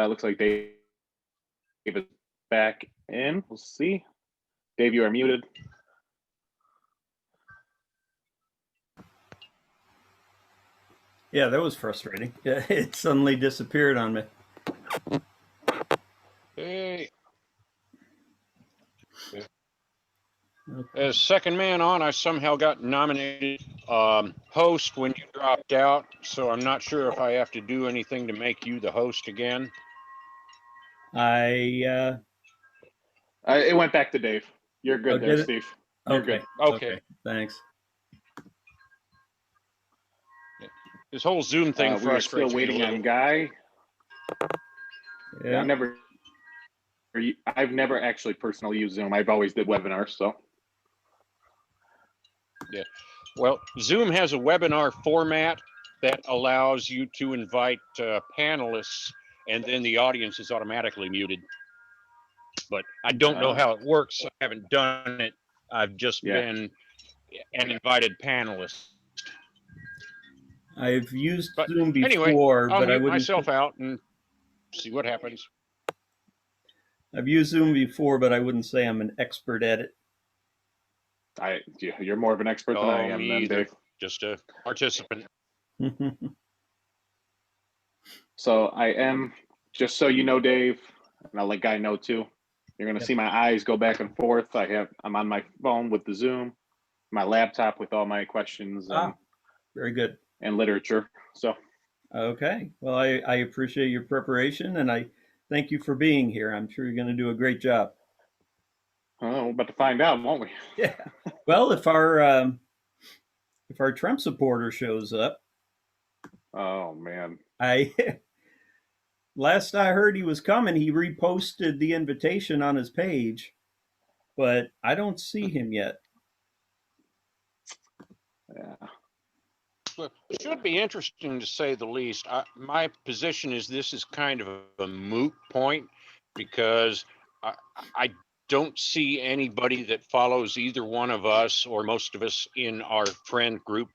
Looks like Dave is back in. We'll see. Dave, you are muted. Yeah, that was frustrating. It suddenly disappeared on me. Hey. As second man on, I somehow got nominated host when you dropped out, so I'm not sure if I have to do anything to make you the host again. It went back to Dave. You're good there, Steve. You're okay. Good. Okay. Thanks. This whole Zoom thing frustrates me. We're still waiting on Guy. Yeah. I've never actually personally used Zoom. I've always did webinars, so. Yeah. Well, Zoom has a webinar format that allows you to invite panelists, and then the audience is automatically muted. But I don't know how it works. I haven't done it. I've just been an invited panelist. I've used Zoom before, anyway, I'll but I mute wouldn't myself out and see what happens. I've used Zoom before, but I wouldn't say I'm an expert at it. You're more of an expert than I am, me then, either. Dave. Just a participant. So I am, just so you know, Dave, and I'll let Guy know too. You're going to see my eyes go back and forth. I'm on my phone with the Zoom, my laptop with all my questions and very good, and literature. So okay, well, I appreciate your preparation, and I thank you for being here. I'm sure you're going to do a great job. we're about to find out, won't we? Yeah. Well, if our Trump supporter shows up, oh man, last I heard he was coming, he reposted the invitation on his page, but I don't see him yet. Yeah. Well, it should be interesting to say the least. My position is this is kind of a moot point because I don't see anybody that follows either one of us or most of us in our friend group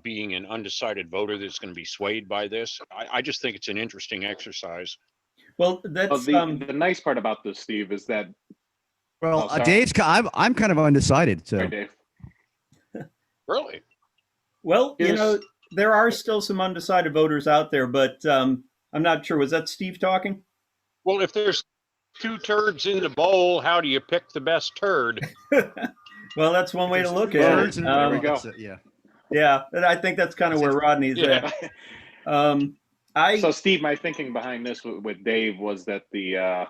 being an undecided voter that's going to be swayed by this. I just think it's an interesting exercise. Well, that's the nice part about this, Steve, is that. Well, Dave's. I'm kind of undecided. So. Sorry, Dave. Really? Well, there are still some undecided voters out there, but I'm not sure. Was that Steve talking? Well, if there's two turds in the bowl, how do you pick the best turd? Well, that's one way to look at it. There we go. Yeah, I think that's kind of where Rodney's at. So, Steve, my thinking behind this with Dave was that the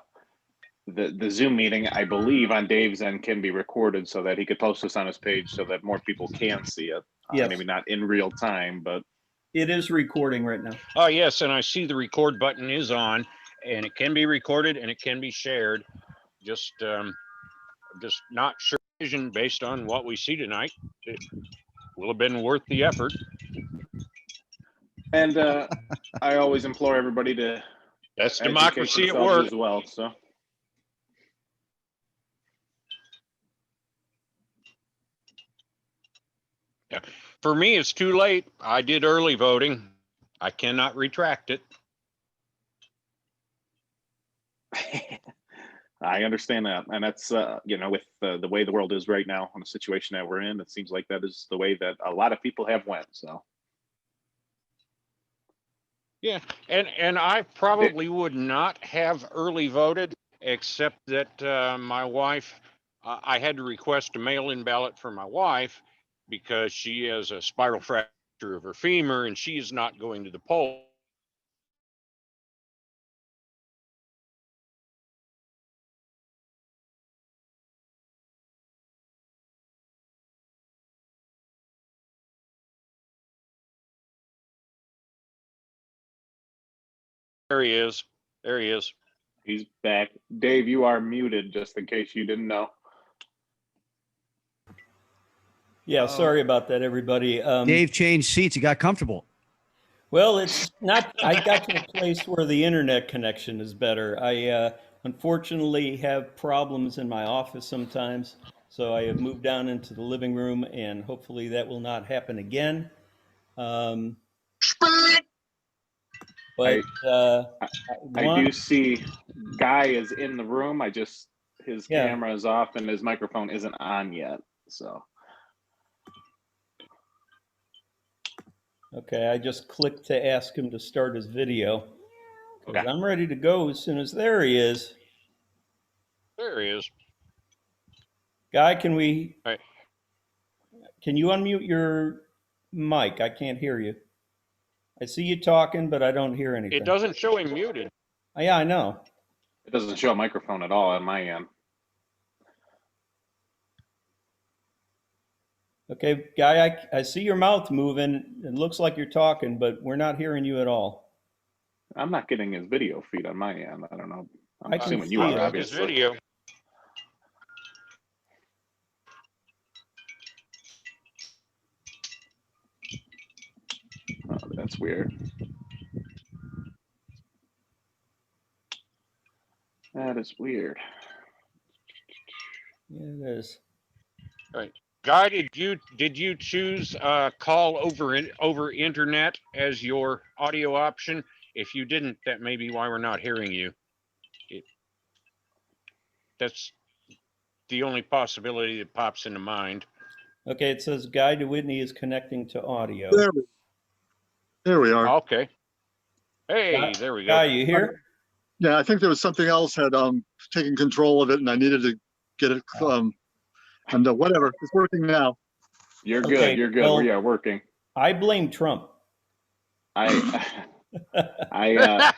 Zoom meeting, I believe, on Dave's end can be recorded so that he could post this on his page so that more people can see it. Yes. Maybe not in real time, but it is recording right now. Oh, yes, and I see the record button is on, and it can be recorded and it can be shared. Just not sure vision based on what we see tonight. It will have been worth the effort. And I always implore everybody to. That's democracy at work as well. So. Yeah. For me, it's too late. I did early voting. I cannot retract it. I understand that. And that's, with the way the world is right now, on the situation that we're in, it seems like that is the way that a lot of people have went. So. Yeah, and I probably would not have early voted, except that my wife, I had to request a mail-in ballot for my wife because she has a spiral fracture of her femur and she is not going to the poll. There he is. There he is. He's back. Dave, you are muted, just in case you didn't know. Yeah, sorry about that, everybody. Dave changed seats. He got comfortable. Well, it's not. I got to a place where the internet connection is better. I unfortunately have problems in my office sometimes, so I have moved down into the living room, and hopefully that will not happen again. But I do see Guy is in the room. His camera is off and his microphone isn't on yet. So. Okay, I just clicked to ask him to start his video. Okay. I'm ready to go as soon as there he is. There he is. Guy, can you Right. unmute your mic? I can't hear you. I see you talking, but I don't hear anything. It doesn't show him muted. Yeah, I know. It doesn't show a microphone at all on my end. Okay, Guy, I see your mouth moving. It looks like you're talking, but we're not hearing you at all. I'm not getting his video feed on my end. I don't know. I'm I can assuming see you are, it. obviously. His video. Oh, that's weird. That is weird. Yeah, it is. All right. Guy, did you choose call over internet as your audio option? If you didn't, that may be why we're not hearing you. That's the only possibility that pops into mind. Okay, it says Guy DeWhitney is connecting to audio. There we are. Okay. Hey, there we go. Guy, you here? Yeah, I think there was something else had taken control of it, and I needed to get it. And whatever, it's working now. You're good. Okay, You're good. well, We are working. I blame Trump. Here we go.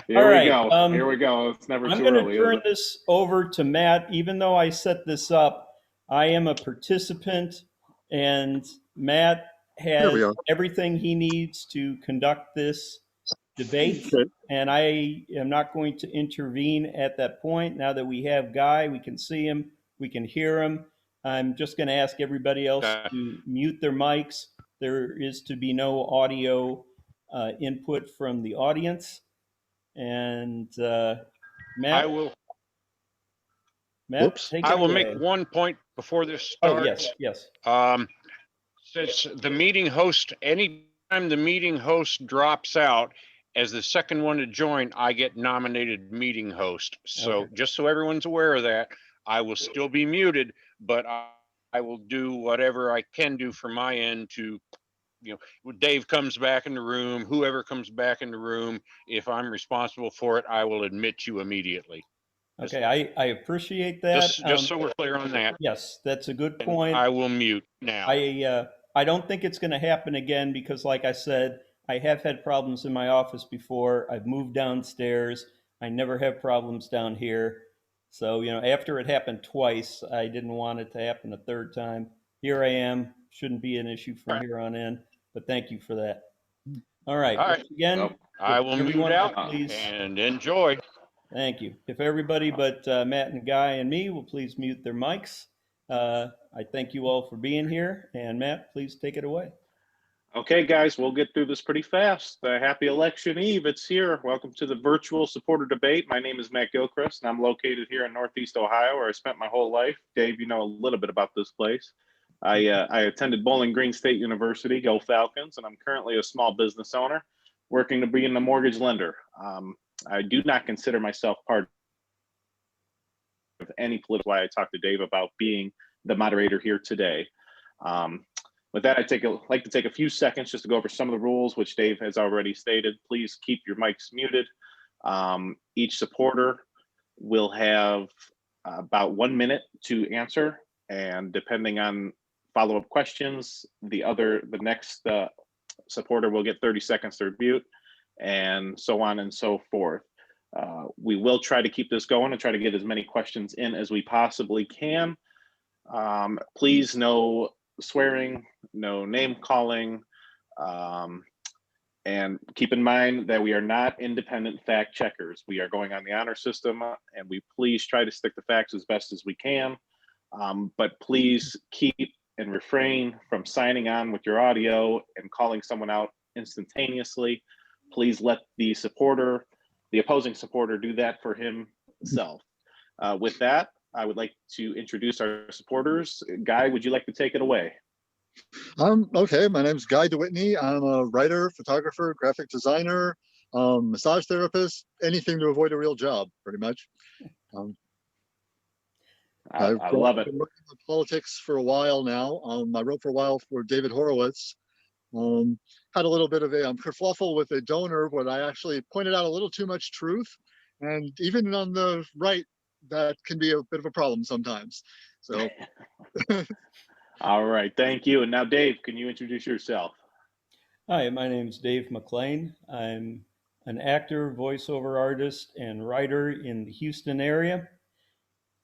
Here we go. It's never I'm too going early. to turn this over to Matt. Even though I set this up, I am a participant, and Matt has everything he needs to conduct this debate. Okay. And I am not going to intervene at that point. Now that we have Guy, we can see him, we can hear him. I'm just going to ask everybody else to mute their mics. There is to be no audio input from the audience. And Matt, take it I will away. make one point before this starts. Oh, yes. Since the meeting host, anytime the meeting host drops out, as the second one to join, I get nominated meeting host. So just so everyone's aware of that, I will still be muted, but I will do whatever I can do from my end to, when Dave comes back in the room, whoever comes back in the room, if I'm responsible for it, I will admit you immediately. Okay, I appreciate that. Just so we're clear on that. Yes, that's a good point. I will mute now. I don't think it's going to happen again because, like I said, I have had problems in my office before. I've moved downstairs. I never have problems down here. So, after it happened twice, I didn't want it to happen a third time. Here I am. Shouldn't be an issue from here on in, but thank you for that. All right. Again, I will mute out, please, and enjoy. Thank you. If everybody but Matt and Guy and me will please mute their mics. I thank you all for being here. And Matt, please take it away. Okay, guys, we'll get through this pretty fast. Happy Election Eve. It's here. Welcome to the virtual supporter debate. My name is Matt Gilchrist, and I'm located here in Northeast Ohio, where I spent my whole life. Dave, you know a little bit about this place. I attended Bowling Green State University, go Falcons, and I'm currently a small business owner working to be in a mortgage lender. I do not consider myself part of any political. Why I talked to Dave about being the moderator here today. With that, I'd like to take a few seconds just to go over some of the rules, which Dave has already stated. Please keep your mics muted. Each supporter will have about 1 minute to answer, and depending on follow-up questions, the next supporter will get 30 seconds to mute, and so on and so forth. We will try to keep this going and try to get as many questions in as we possibly can. Please, no swearing, no name calling, and keep in mind that we are not independent fact checkers. We are going on the honor system, and we please try to stick to facts as best as we can. But please keep and refrain from signing on with your audio and calling someone out instantaneously. Please let the opposing supporter, do that for himself. With that, I would like to introduce our supporters. Guy, would you like to take it away? Okay, my name's Guy DeWhitney. I'm a writer, photographer, graphic designer, massage therapist, anything to avoid a real job, pretty much. I love it. Been working in politics for a while now. I wrote for a while for David Horowitz. Had a little bit of a kerfluffle with a donor, but I actually pointed out a little too much truth. And even on the right, that can be a bit of a problem sometimes. So. All right, thank you. And now, Dave, can you introduce yourself? Hi, my name is Dave McLean. I'm an actor, voiceover artist, and writer in the Houston area.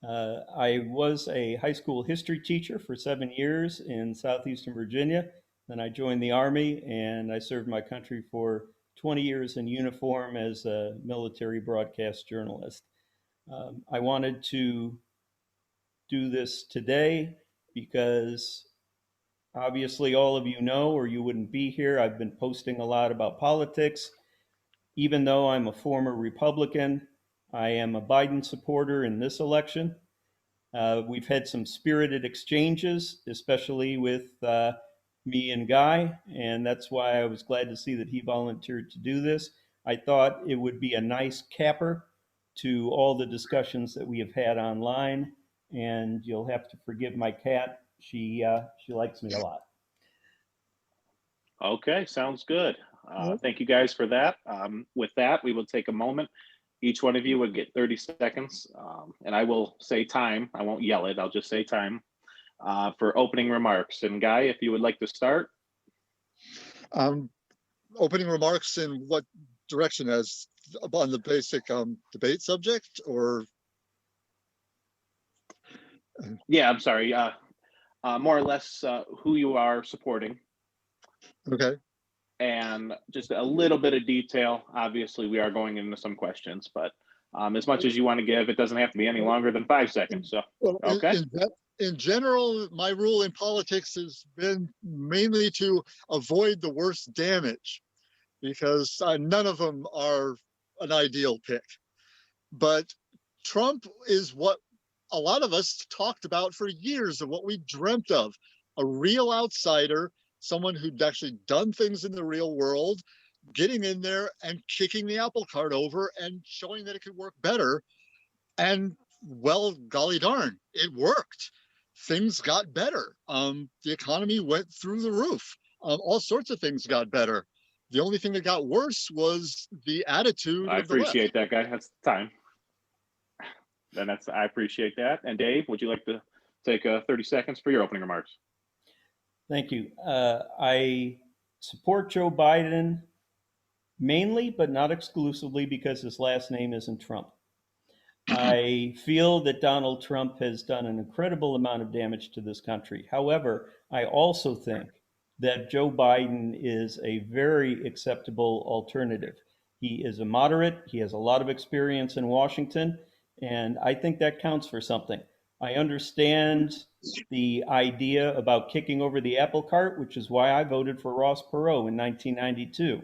I was a high school history teacher for 7 years in southeastern Virginia. Then I joined the Army, and I served my country for 20 years in uniform as a military broadcast journalist. I wanted to do this today because obviously all of you know, or you wouldn't be here, I've been posting a lot about politics. Even though I'm a former Republican, I am a Biden supporter in this election. We've had some spirited exchanges, especially with me and Guy, and that's why I was glad to see that he volunteered to do this. I thought it would be a nice capper to all the discussions that we have had online, and you'll have to forgive my cat. She likes me a lot. Okay, sounds good. Thank you guys for that. With that, we will take a moment. Each one of you would get 30 seconds, and I will say time. I won't yell it. I'll just say time for opening remarks. And Guy, if you would like to start. Opening remarks in what direction? As on the basic debate subject, or? Yeah, I'm sorry. More or less who you are supporting. Okay. And just a little bit of detail. Obviously, we are going into some questions, but as much as you want to give, it doesn't have to be any longer than 5 seconds. So, okay. In general, my rule in politics has been mainly to avoid the worst damage, because none of them are an ideal pick. But Trump is what a lot of us talked about for years, of what we dreamt of: a real outsider, someone who'd actually done things in the real world, getting in there and kicking the apple cart over and showing that it could work better. And well, golly darn, it worked. Things got better. The economy went through the roof. All sorts of things got better. The only thing that got worse was the attitude I of the left. appreciate that, Guy. That's time. Then I appreciate that. And Dave, would you like to take 30 seconds for your opening remarks? Thank you. I support Joe Biden mainly, but not exclusively, because his last name isn't Trump. I feel that Donald Trump has done an incredible amount of damage to this country. However, I also think that Joe Biden is a very acceptable alternative. He is a moderate. He has a lot of experience in Washington, and I think that counts for something. I understand the idea about kicking over the apple cart, which is why I voted for Ross Perot in 1992.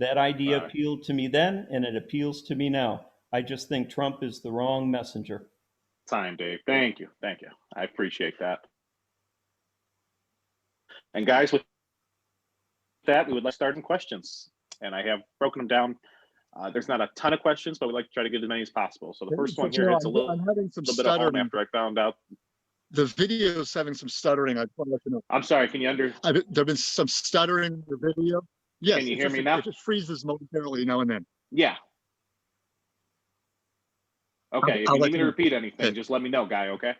That idea appealed to me then, and it appeals to me now. I just think Trump is the wrong messenger. Time, Dave. Thank you. Thank you. I appreciate that. And guys, with that, we would like to start in questions. And I have broken them down. There's not a ton of questions, but we'd like to try to get as many as possible. So the first one here, it's a little bit of home after I found out. The video is having some stuttering. I just want to let you know. I'm sorry. Can you there've been some stuttering in the video. Yes. Can you hear me now? It just freezes momentarily now and then. Yeah. Okay. If you need me to repeat anything, just let me know, Guy. Okay.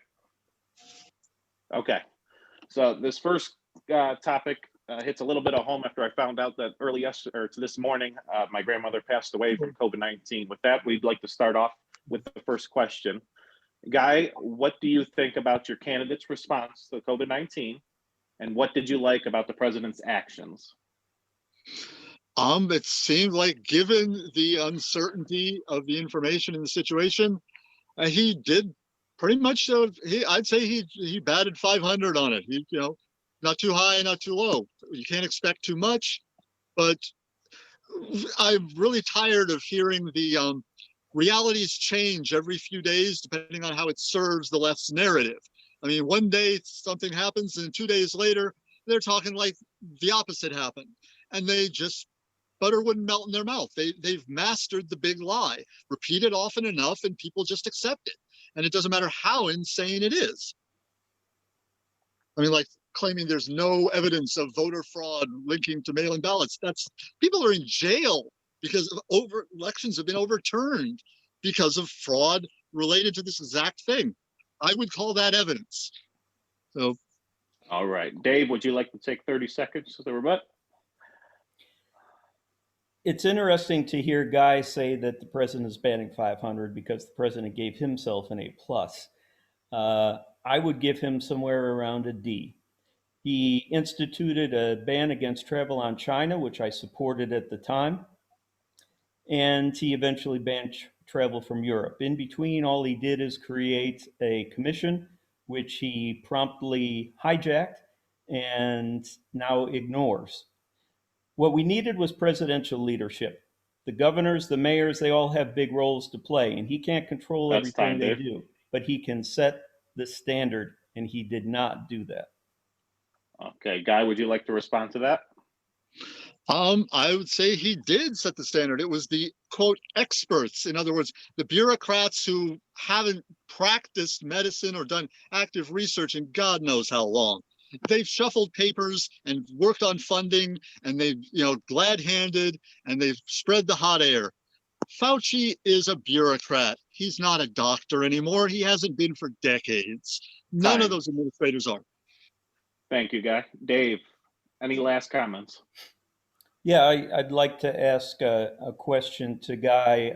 Okay. So this first topic hits a little bit of home after I found out that this morning, my grandmother passed away from COVID-19. With that, we'd like to start off with the first question. Guy, what do you think about your candidate's response to COVID-19? And what did you like about the president's actions? It seemed like, given the uncertainty of the information in the situation, he did pretty much. I'd say he batted 500 on it. Not too high, not too low. You can't expect too much, but I'm really tired of hearing the realities change every few days depending on how it serves the left's narrative. I mean, one day something happens, and 2 days later, they're talking like the opposite happened. And they just, butter wouldn't melt in their mouth. They've mastered the big lie. Repeat it often enough and people just accept it. And it doesn't matter how insane it is. I mean, like claiming there's no evidence of voter fraud linking to mail-in ballots. That's, people are in jail because of elections have been overturned because of fraud related to this exact thing. I would call that evidence. So, all right, Dave, would you like to take 30 seconds to the rebut? It's interesting to hear Guy say that the president is batting 500 because the president gave himself an A+. I would give him somewhere around a D. He instituted a ban against travel on China, which I supported at the time, and he eventually banned travel from Europe. In between, all he did is create a commission, which he promptly hijacked and now ignores. What we needed was presidential leadership. The governors, the mayors, they all have big roles to play, and he can't control everything they do, but he can set the standard, and he did not do that. Okay, Guy, would you like to respond to that? I would say he did set the standard. It was the quote experts, in other words, the bureaucrats who haven't practiced medicine or done active research in God knows how long. They've shuffled papers and worked on funding, and they've, glad-handed, and they've spread the hot air. Fauci is a bureaucrat. He's not a doctor anymore. He hasn't been for decades. None of those administrators are. Thank you, Guy. Dave, any last comments? Yeah, I'd like to ask a question to Guy,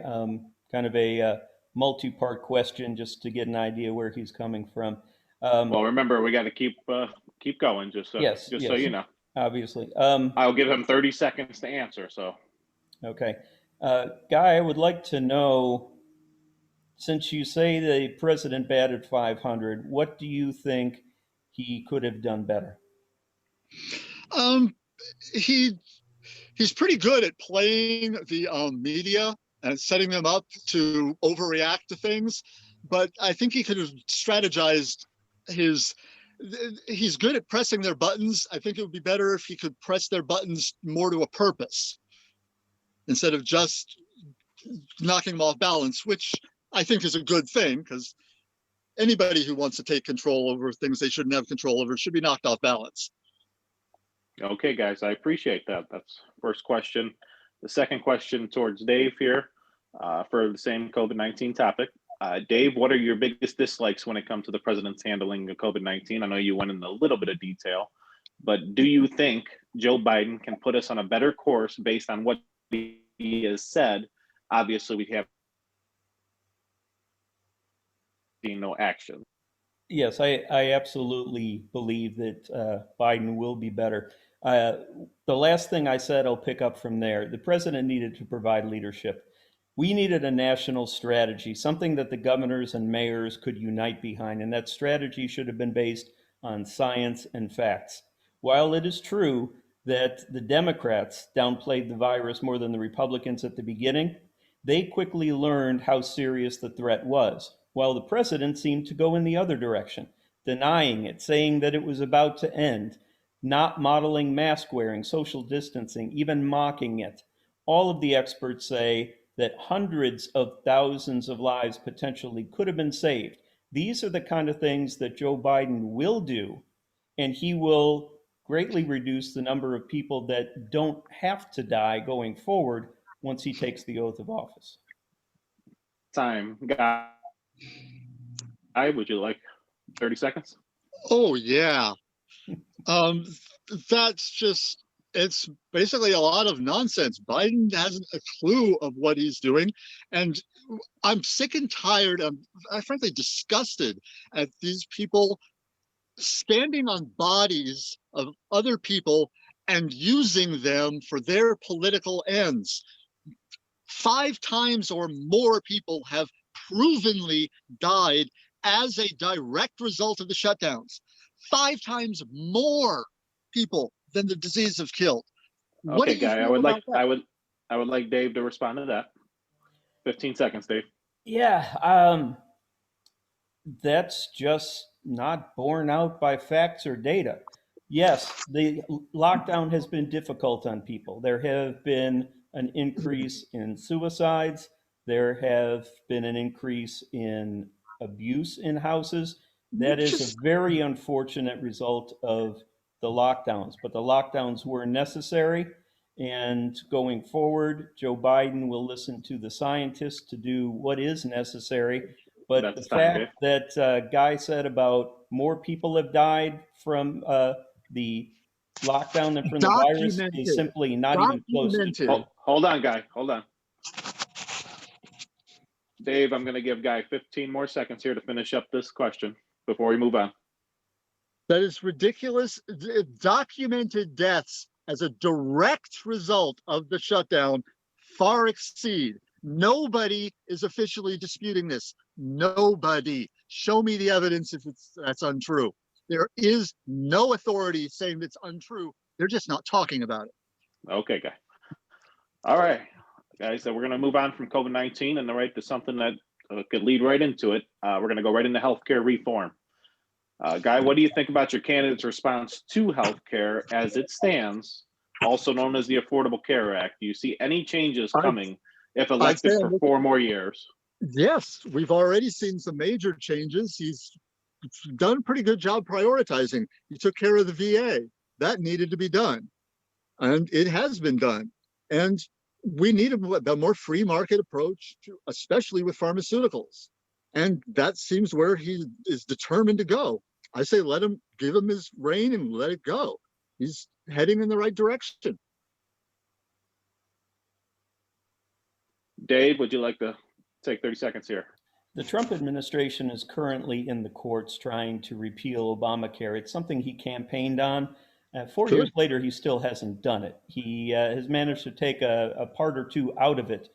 kind of a multi-part question, just to get an idea where he's coming from. Well, remember, we got to keep going, just so you know. Obviously. I'll give him 30 seconds to answer. So. Okay, Guy, I would like to know, since you say the president batted 500, what do you think he could have done better? He's pretty good at playing the media and setting them up to overreact to things, but I think he could have strategized he's good at pressing their buttons. I think it would be better if he could press their buttons more to a purpose instead of just knocking them off balance, which I think is a good thing, because anybody who wants to take control over things they shouldn't have control over should be knocked off balance. Okay, guys, I appreciate that. That's first question. The second question towards Dave here for the same COVID-19 topic. Dave, what are your biggest dislikes when it comes to the president's handling of COVID-19? I know you went into a little bit of detail, but do you think Joe Biden can put us on a better course based on what he has said? Obviously, we have seen no action. Yes, I absolutely believe that Biden will be better. The last thing I said, I'll pick up from there. The president needed to provide leadership. We needed a national strategy, something that the governors and mayors could unite behind, and that strategy should have been based on science and facts. While it is true that the Democrats downplayed the virus more than the Republicans at the beginning, they quickly learned how serious the threat was, while the president seemed to go in the other direction, denying it, saying that it was about to end, not modeling mask wearing, social distancing, even mocking it. All of the experts say that hundreds of thousands of lives potentially could have been saved. These are the kind of things that Joe Biden will do, and he will greatly reduce the number of people that don't have to die going forward once he takes the oath of office. Time. Guy, would you like 30 seconds? Oh, yeah. That's just, it's basically a lot of nonsense. Biden hasn't a clue of what he's doing. And I'm sick and tired. I'm frankly disgusted at these people standing on bodies of other people and using them for their political ends. 5 times or more people have provenly died as a direct result of the shutdowns. 5 times more people than the disease have killed. Okay, Guy, I would like Dave to respond to that. 15 seconds, Dave. Yeah, that's just not borne out by facts or data. Yes, the lockdown has been difficult on people. There have been an increase in suicides. There have been an increase in abuse in houses. That is a Just very unfortunate result of the lockdowns, but the lockdowns were necessary. And going forward, Joe Biden will listen to the scientists to do what is necessary. But the That's time, Dave. fact that Guy said about more people have died from the lockdown than from the virus is documented, simply not even close to documented. true. Hold on, Guy. Hold on. Dave, I'm going to give Guy 15 more seconds here to finish up this question before we move on. That is ridiculous. Documented deaths as a direct result of the shutdown far exceed. Nobody is officially disputing this. Nobody. Show me the evidence if that's untrue. There is no authority saying it's untrue. They're just not talking about it. Okay, Guy. All right, guys, so we're going to move on from COVID-19 and right to something that could lead right into it. We're going to go right into healthcare reform. Guy, what do you think about your candidate's response to healthcare as it stands, also known as the Affordable Care Act? Do you see any changes coming if elected for 4 more years? Yes, we've already seen some major changes. He's done a pretty good job prioritizing. He took care of the VA. That needed to be done. And it has been done. And we need a more free market approach, especially with pharmaceuticals. And that seems where he is determined to go. I say give him his reign and let it go. He's heading in the right direction. Dave, would you like to take 30 seconds here? The Trump administration is currently in the courts trying to repeal Obamacare. It's something he campaigned on. 4 years later, he still hasn't done it. He has managed to take a part or two out of it.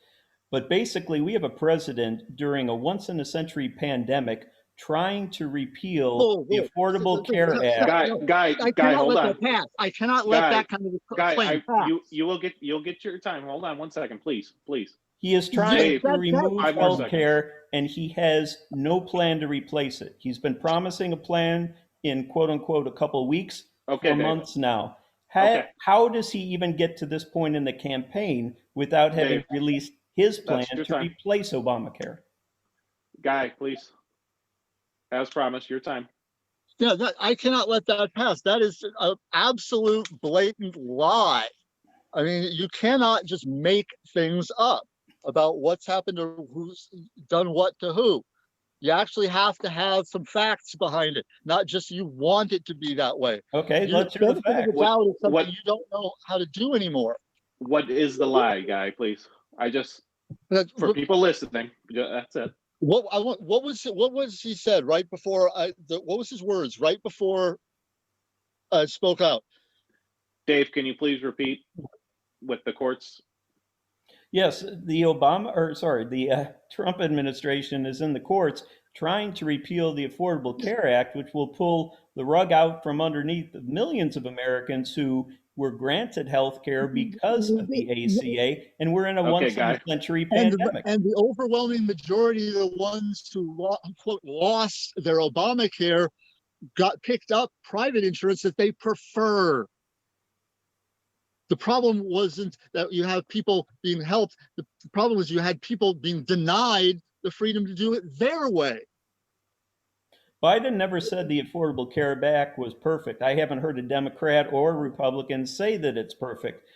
But basically, we have a president during a once-in-a-century pandemic trying to repeal the Affordable Care Act. Guy, hold on. I cannot let that kind of claim pass. You'll get your time. Hold on 1 second, please. He is trying to remove health care, and he has no plan to replace it. He's been promising a plan in quote unquote a couple of weeks for months now. How does he even get to this point in the campaign without having released his plan to replace Obamacare? Guy, please. As promised, your time. Yeah, I cannot let that pass. That is an absolute blatant lie. I mean, you cannot just make things up about what's happened or who's done what to who. You actually have to have some facts behind it, not just you want it to be that way. Okay, let's hear the facts. What is something you don't know how to do anymore. What is the lie, Guy, please? For people listening, that's it. What was he said right before what was his words right before I spoke out? Dave, can you please repeat with the courts? Yes, the Trump administration is in the courts trying to repeal the Affordable Care Act, which will pull the rug out from underneath the millions of Americans who were granted health care because of the ACA, and we're in a once-in-a-century pandemic. And the overwhelming majority of the ones who lost their Obamacare got picked up private insurance that they prefer. The problem wasn't that you have people being helped. The problem was you had people being denied the freedom to do it their way. Biden never said the Affordable Care Act was perfect. I haven't heard a Democrat or a Republican say that it's perfect.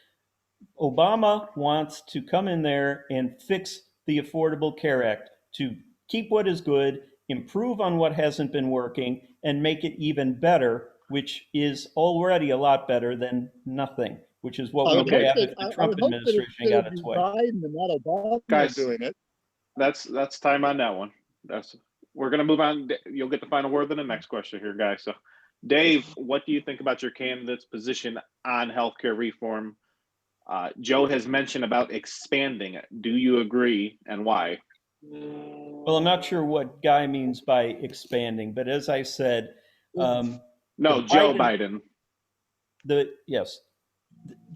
Obama wants to come in there and fix the Affordable Care Act to keep what is good, improve on what hasn't been working, and make it even better, which is already a lot better than nothing, which is what we would have if the Trump administration got its way. Biden and not Obama guys, doing it. That's time on that one. We're going to move on. You'll get the final word in the next question here, guys. So, Dave, what do you think about your candidate's position on healthcare reform? Joe has mentioned about expanding it. Do you agree, and why? Well, I'm not sure what Guy means by expanding, but as I said, Joe Biden.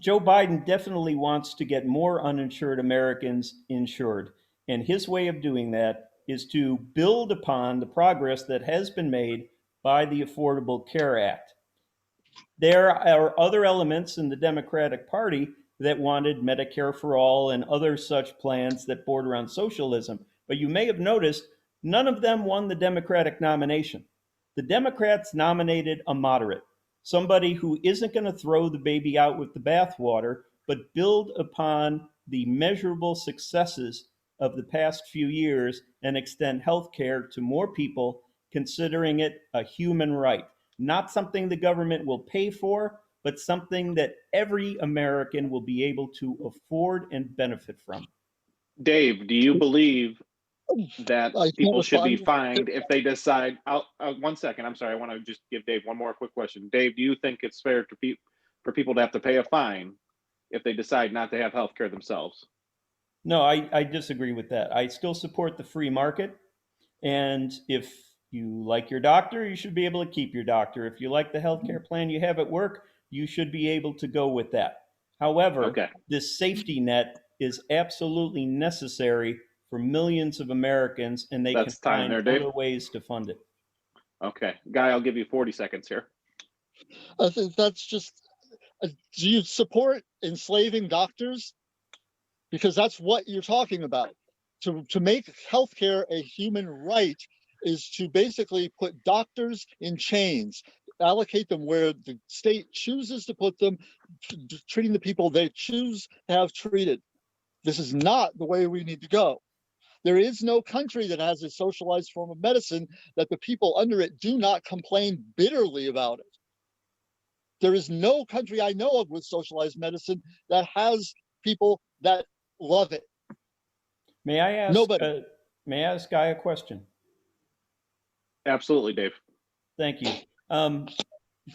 Joe Biden definitely wants to get more uninsured Americans insured, and his way of doing that is to build upon the progress that has been made by the Affordable Care Act. There are other elements in the Democratic Party that wanted Medicare for all and other such plans that border on socialism. But you may have noticed none of them won the Democratic nomination. The Democrats nominated a moderate, somebody who isn't going to throw the baby out with the bathwater, but build upon the measurable successes of the past few years and extend health care to more people, considering it a human right. Not something the government will pay for, but something that every American will be able to afford and benefit from. Dave, do you believe that people should be fined if they decide? 1 second. I'm sorry. I want to just give Dave one more quick question. Dave, do you think it's fair for people to have to pay a fine if they decide not to have health care themselves? No, I disagree with that. I still support the free market. And if you like your doctor, you should be able to keep your doctor. If you like the healthcare plan you have at work, you should be able to go with that. However, this safety net is absolutely necessary for millions of Americans, and they can find other ways to fund it. Okay. Guy, I'll give you 40 seconds here. I think that's just, do you support enslaving doctors? Because that's what you're talking about. To make healthcare a human right is to basically put doctors in chains, allocate them where the state chooses to put them, treating the people they choose to have treated. This is not the way we need to go. There is no country that has a socialized form of medicine that the people under it do not complain bitterly about it. There is no country I know of with socialized medicine that has people that love it. May I ask Guy a question? Absolutely, Dave. Thank you.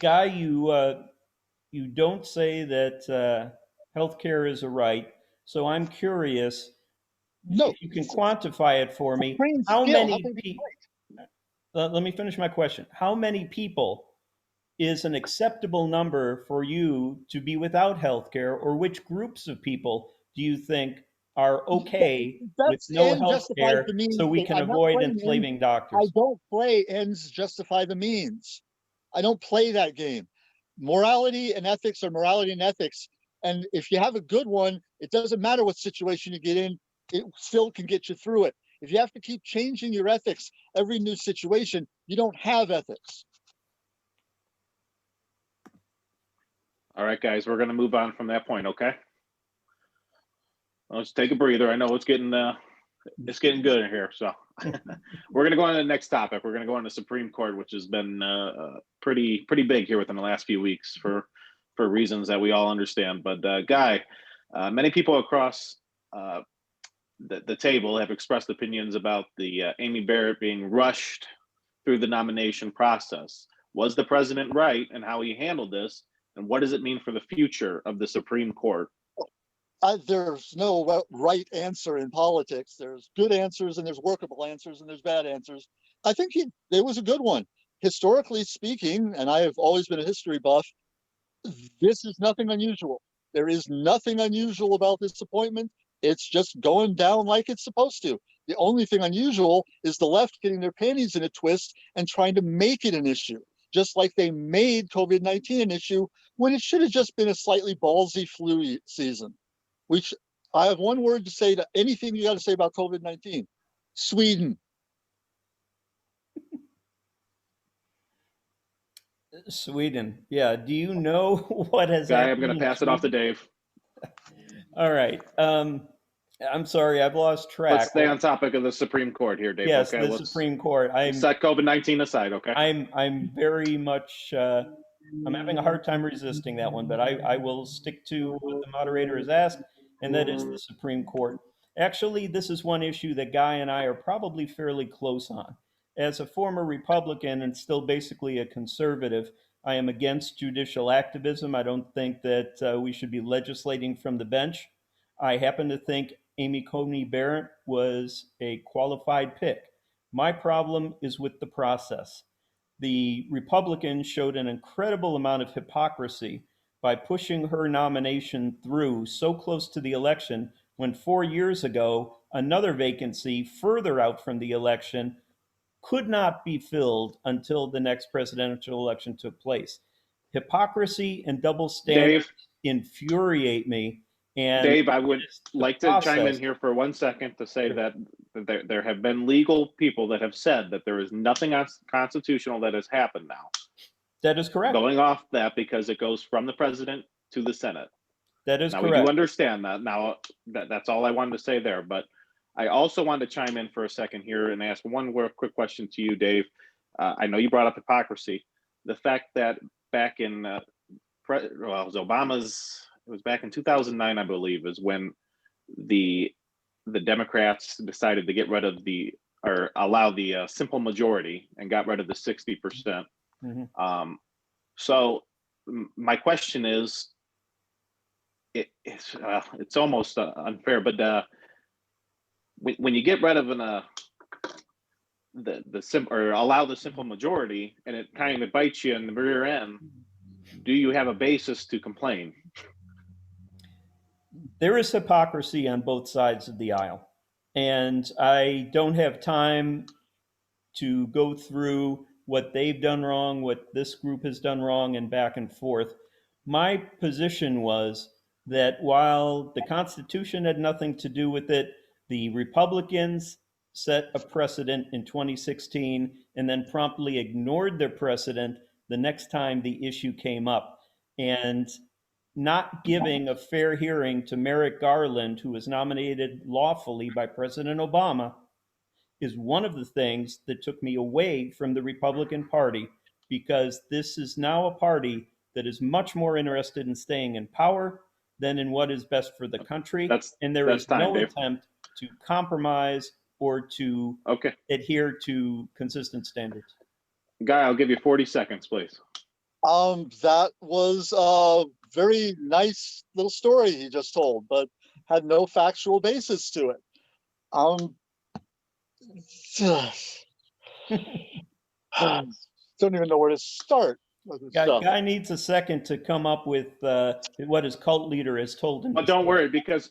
Guy, you don't say that healthcare is a right. So I'm curious. No, if you can quantify it for me. How many people? Let me finish my question. How many people is an acceptable number for you to be without healthcare, or which groups of people do you think are okay with no healthcare so we can avoid enslaving doctors? I don't play ends justify the means. I don't play that game. Morality and ethics are morality and ethics. And if you have a good one, it doesn't matter what situation you get in, it still can get you through it. If you have to keep changing your ethics every new situation, you don't have ethics. All right, guys, we're going to move on from that point, okay? Let's take a breather. I know it's getting good in here. So we're going to go on to the next topic. We're going to go on to Supreme Court, which has been pretty big here within the last few weeks for reasons that we all understand. But Guy, many people across the table have expressed opinions about the Amy Barrett being rushed through the nomination process. Was the president right in how he handled this? And what does it mean for the future of the Supreme Court? There's no right answer in politics. There's good answers and there's workable answers and there's bad answers. I think it was a good one. Historically speaking, and I have always been a history buff, this is nothing unusual. There is nothing unusual about this appointment. It's just going down like it's supposed to. The only thing unusual is the left getting their panties in a twist and trying to make it an issue, just like they made COVID-19 an issue when it should have just been a slightly ballsy flu season. Which I have one word to say to anything you got to say about COVID-19. Sweden. Sweden. Yeah. Do you know what has happened? I'm going to pass it off to Dave. All right. I'm sorry, I've lost track. Let's stay on topic of the Supreme Court here, Dave. Yes, okay, the Supreme Court. Set COVID-19 aside, okay? I'm very much, I'm having a hard time resisting that one, but I will stick to what the moderator has asked, and that is the Supreme Court. Actually, this is one issue that Guy and I are probably fairly close on. As a former Republican and still basically a conservative, I am against judicial activism. I don't think that we should be legislating from the bench. I happen to think Amy Coney Barrett was a qualified pick. My problem is with the process. The Republicans showed an incredible amount of hypocrisy by pushing her nomination through so close to the election when 4 years ago, another vacancy further out from the election could not be filled until the next presidential election took place. hypocrisy and double standards infuriate me. And Dave, I would like to chime in process. here for 1 second to say Sure. that there have been legal people that have said that there is nothing unconstitutional that has happened now. That is correct. Going off that because it goes from the president to the Senate. That is now, correct. We do understand that. Now, that's all I wanted to say there. But I also wanted to chime in for a second here and ask one more quick question to you, Dave. I know you brought up hypocrisy. The fact that back in, it was Obama's, it was back in 2009, I believe, is when the Democrats decided to get rid of or allow the simple majority and got rid of the 60%. Mm-hmm. So my question is, it's almost unfair, but when you get rid of or allow the simple majority, and it kind of bites you in the rear end, do you have a basis to complain? There is hypocrisy on both sides of the aisle, and I don't have time to go through what they've done wrong, what this group has done wrong, and back and forth. My position was that while the Constitution had nothing to do with it, the Republicans set a precedent in 2016 and then promptly ignored their precedent the next time the issue came up. And not giving a fair hearing to Merrick Garland, who was nominated lawfully by President Obama, is one of the things that took me away from the Republican Party, because this is now a party that is much more interested in staying in power than in what is best for the country. And there is no attempt to compromise or to adhere to consistent standards. Guy, I'll give you 40 seconds, please. That was a very nice little story he just told, but had no factual basis to it. Don't even know where to start. Guy needs a second to come up with what his cult leader has told him. But don't worry, because,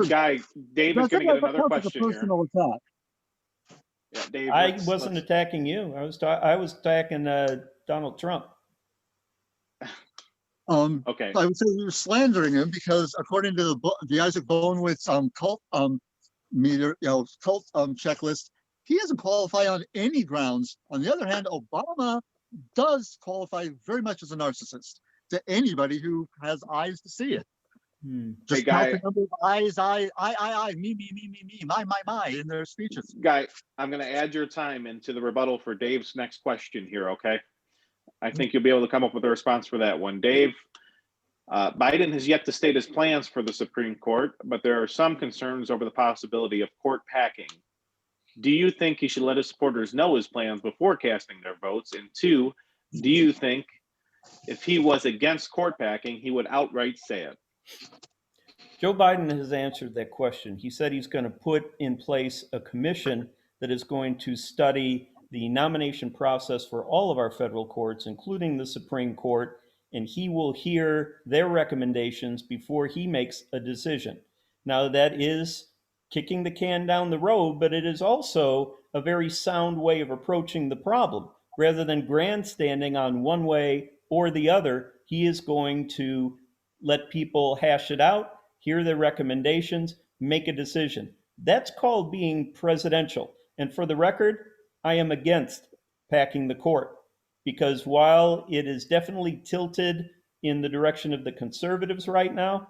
Guy, Dave is going to get another question here. Attack. Yeah, Dave, I wasn't attacking you. I was attacking Donald Trump. Okay. I would say we were slandering him because, according to the Isaac Bonewitz cult cult checklist, he doesn't qualify on any grounds. On the other hand, Obama does qualify very much as a narcissist to anybody who has eyes to see it. Just count the number of eyes, I, me, my in their speeches. Guy, I'm going to add your time into the rebuttal for Dave's next question here, okay? I think you'll be able to come up with a response for that one. Dave, Biden has yet to state his plans for the Supreme Court, but there are some concerns over the possibility of court packing. Do you think he should let his supporters know his plans before casting their votes? And two, do you think if he was against court packing, he would outright say it? Joe Biden has answered that question. He said he's going to put in place a commission that is going to study the nomination process for all of our federal courts, including the Supreme Court, and he will hear their recommendations before he makes a decision. Now, that is kicking the can down the road, but it is also a very sound way of approaching the problem. Rather than grandstanding on one way or the other, he is going to let people hash it out, hear their recommendations, make a decision. That's called being presidential. And for the record, I am against packing the court, because while it is definitely tilted in the direction of the conservatives right now,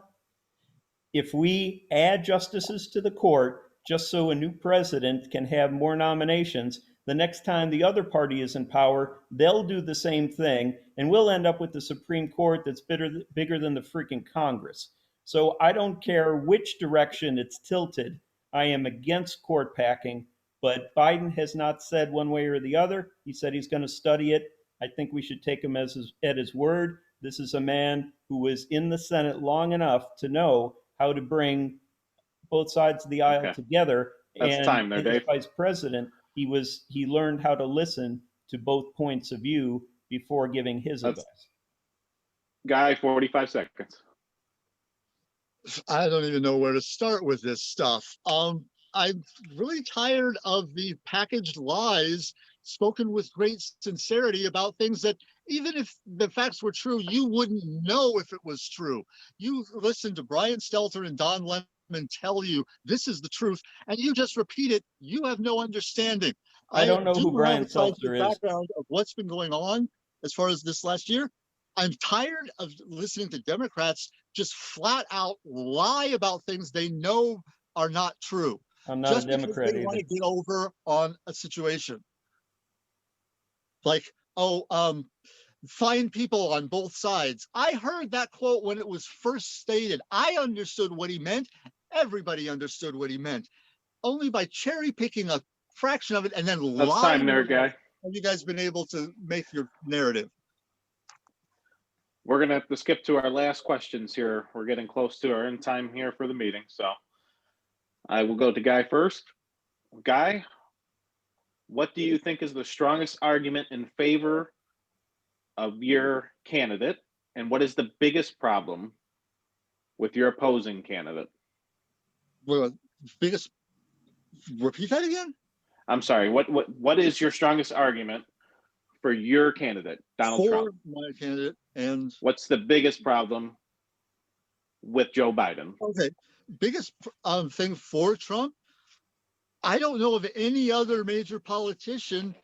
if we add justices to the court just so a new president can have more nominations, the next time the other party is in power, they'll do the same thing, and we'll end up with the Supreme Court that's bigger than the freaking Congress. So I don't care which direction it's tilted. I am against court packing, but Biden has not said one way or the other. He said he's going to study it. I think we should take him at his word. This is a man who was in the Senate long enough to know how to bring both sides of the aisle together. That's and time there, Dave. As vice president, he learned how to listen to both points of view before giving his advice. Guy, 45 seconds. I don't even know where to start with this stuff. I'm really tired of the packaged lies spoken with great sincerity about things that, even if the facts were true, you wouldn't know if it was true. You listen to Brian Stelter and Don Lemon tell you this is the truth, and you just repeat it. You have no understanding. I don't know do who Brian have a scientific Seltzer is. background of what's been going on as far as this last year. I'm tired of listening to Democrats just flat out lie about things they know are not true. I'm not Just a because Democrat they want to either. get over on a situation. Like, find people on both sides. I heard that quote when it was first stated. I understood what he meant. Everybody understood what he meant. Only by cherry picking a fraction of it and then That's lying time there, Guy. have you guys been able to make your narrative. We're going to have to skip to our last questions here. We're getting close to our end time here for the meeting. So I will go to Guy first. Guy, what do you think is the strongest argument in favor of your candidate? And what is the biggest problem with your opposing candidate? Well, biggest, repeat that again? I'm sorry. What is your strongest argument for your candidate, Donald Trump? For my candidate, and what's the biggest problem with Joe Biden? Okay, biggest thing for Trump, I don't know of any other major politician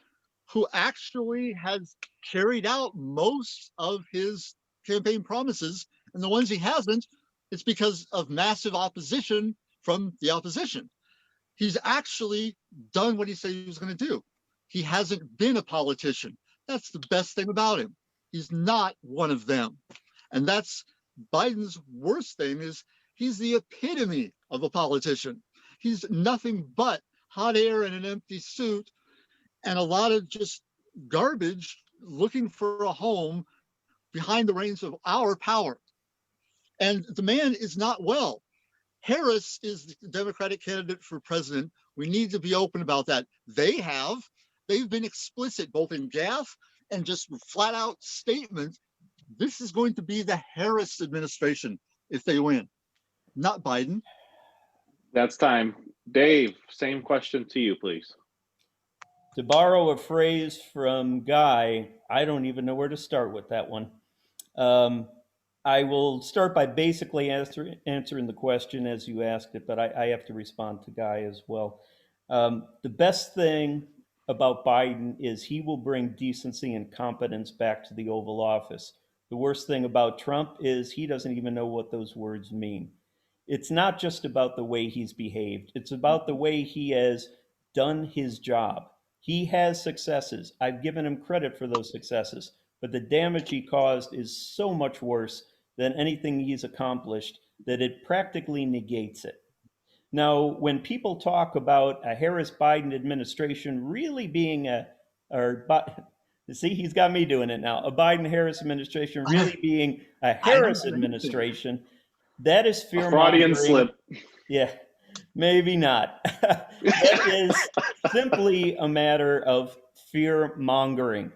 who actually has carried out most of his campaign promises. And the ones he hasn't, it's because of massive opposition from the opposition. He's actually done what he said he was going to do. He hasn't been a politician. That's the best thing about him. He's not one of them. And that's Biden's worst thing, is he's the epitome of a politician. He's nothing but hot air in an empty suit and a lot of just garbage looking for a home behind the reins of our power. And the man is not well. Harris is the Democratic candidate for president. We need to be open about that. They've been explicit, both in gaffe and just flat out statement. This is going to be the Harris administration if they win, not Biden. That's time. Dave, same question to you, please. To borrow a phrase from Guy, I don't even know where to start with that one. I will start by basically answering the question as you asked it, but I have to respond to Guy as well. The best thing about Biden is he will bring decency and competence back to the Oval Office. The worst thing about Trump is he doesn't even know what those words mean. It's not just about the way he's behaved. It's about the way he has done his job. He has successes. I've given him credit for those successes, but the damage he caused is so much worse than anything he's accomplished that it practically negates it. Now, when people talk about a Harris-Biden administration really being see, he's got me doing it now, a Biden-Harris administration really being a Harris administration, that is fear-mongering. Freudian slip. Yeah, maybe not. That is simply a matter of fear-mongering.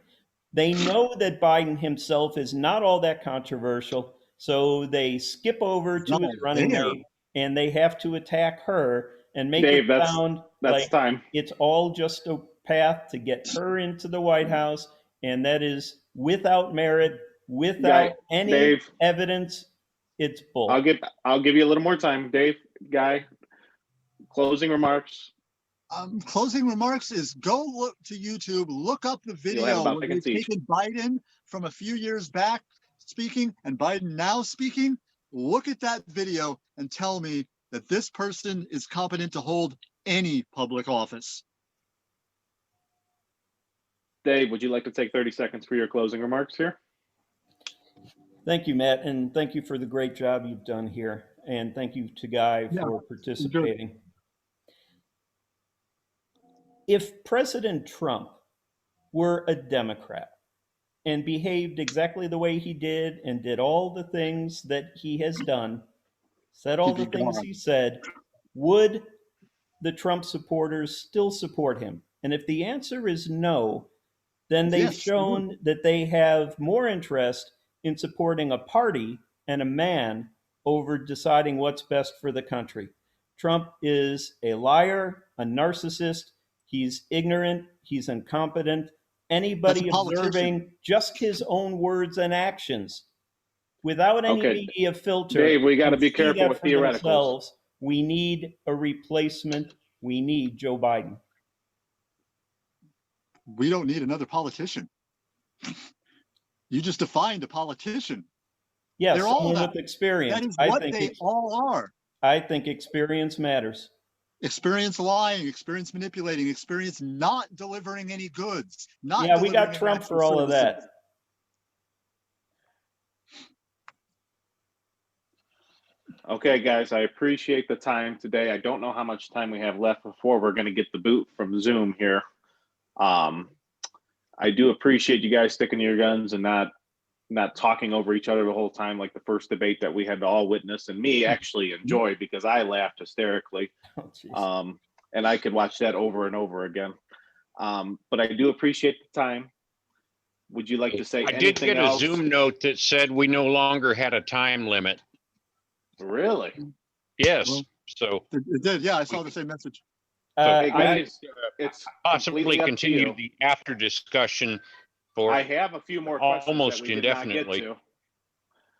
They know that Biden himself is not all that controversial, so they skip over to his running mate, and they have to attack her and make it sound like it's all just a path to get her into the White House, and that is without merit, without any evidence. It's bull. I'll give you a little more time, Dave. Guy, closing remarks. Closing remarks is go look to YouTube, look up the video where they've taken Biden from a few years back speaking and Biden now speaking. Look at that video and tell me that this person is competent to hold any public office. Dave, would you like to take 30 seconds for your closing remarks here? Thank you, Matt, and thank you for the great job you've done here. And thank you to Guy for participating. If President Trump were a Democrat and behaved exactly the way he did and did all the things that he has done, said all the things he said, would the Trump supporters still support him? And if the answer is no, then they've shown that they have more interest in supporting a party and a man over deciding what's best for the country. Trump is a liar, a narcissist. He's ignorant. He's incompetent. Anybody observing just his own words and actions without any media filter. Dave, we got to be see careful that with for theoreticals. themselves. We need a replacement. We need Joe Biden. We don't need another politician. You just defined a politician. Yes, They're all someone that. with experience. That is what they all are. I think experience matters. Experience lying, experience manipulating, experience not delivering any goods. Yeah, we got Trump for all of that. Okay, guys, I appreciate the time today. I don't know how much time we have left before we're going to get the boot from Zoom here. I do appreciate you guys sticking to your guns and not talking over each other the whole time like the first debate that we had to all witness and me actually enjoy because I laughed hysterically. And I could watch that over and over again. But I do appreciate the time. Would you like to say anything else? I did get a Zoom note that said we no longer had a time limit. Really? Yes. Well, so it did. Yeah, I saw the same message. Hey guys, it's possibly continue the after discussion for I have a few more questions almost that we did not get indefinitely. to.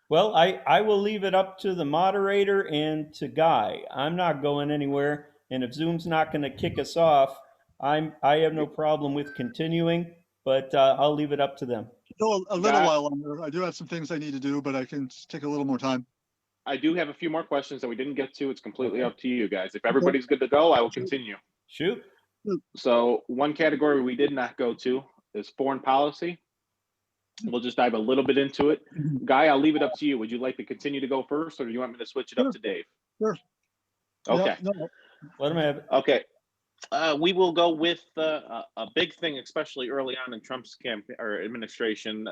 Well, I will leave it up to the moderator and to Guy. I'm not going anywhere. And if Zoom's not going to kick us off, I have no problem with continuing, but I'll leave it up to them. So a little while longer. I do have some things I need to do, but I can take a little more time. I do have a few more questions that we didn't get to. It's completely up to you guys. If everybody's good to go, I will continue. Shoot. So one category we did not go to is foreign policy. We'll just dive a little bit into it. Guy, I'll leave it up to you. Would you like to continue to go first, or do you want me to switch it up to Dave? Sure. Okay. Yeah, no. Let him have it. Okay. We will go with a big thing, especially early on in Trump's campaign or administration.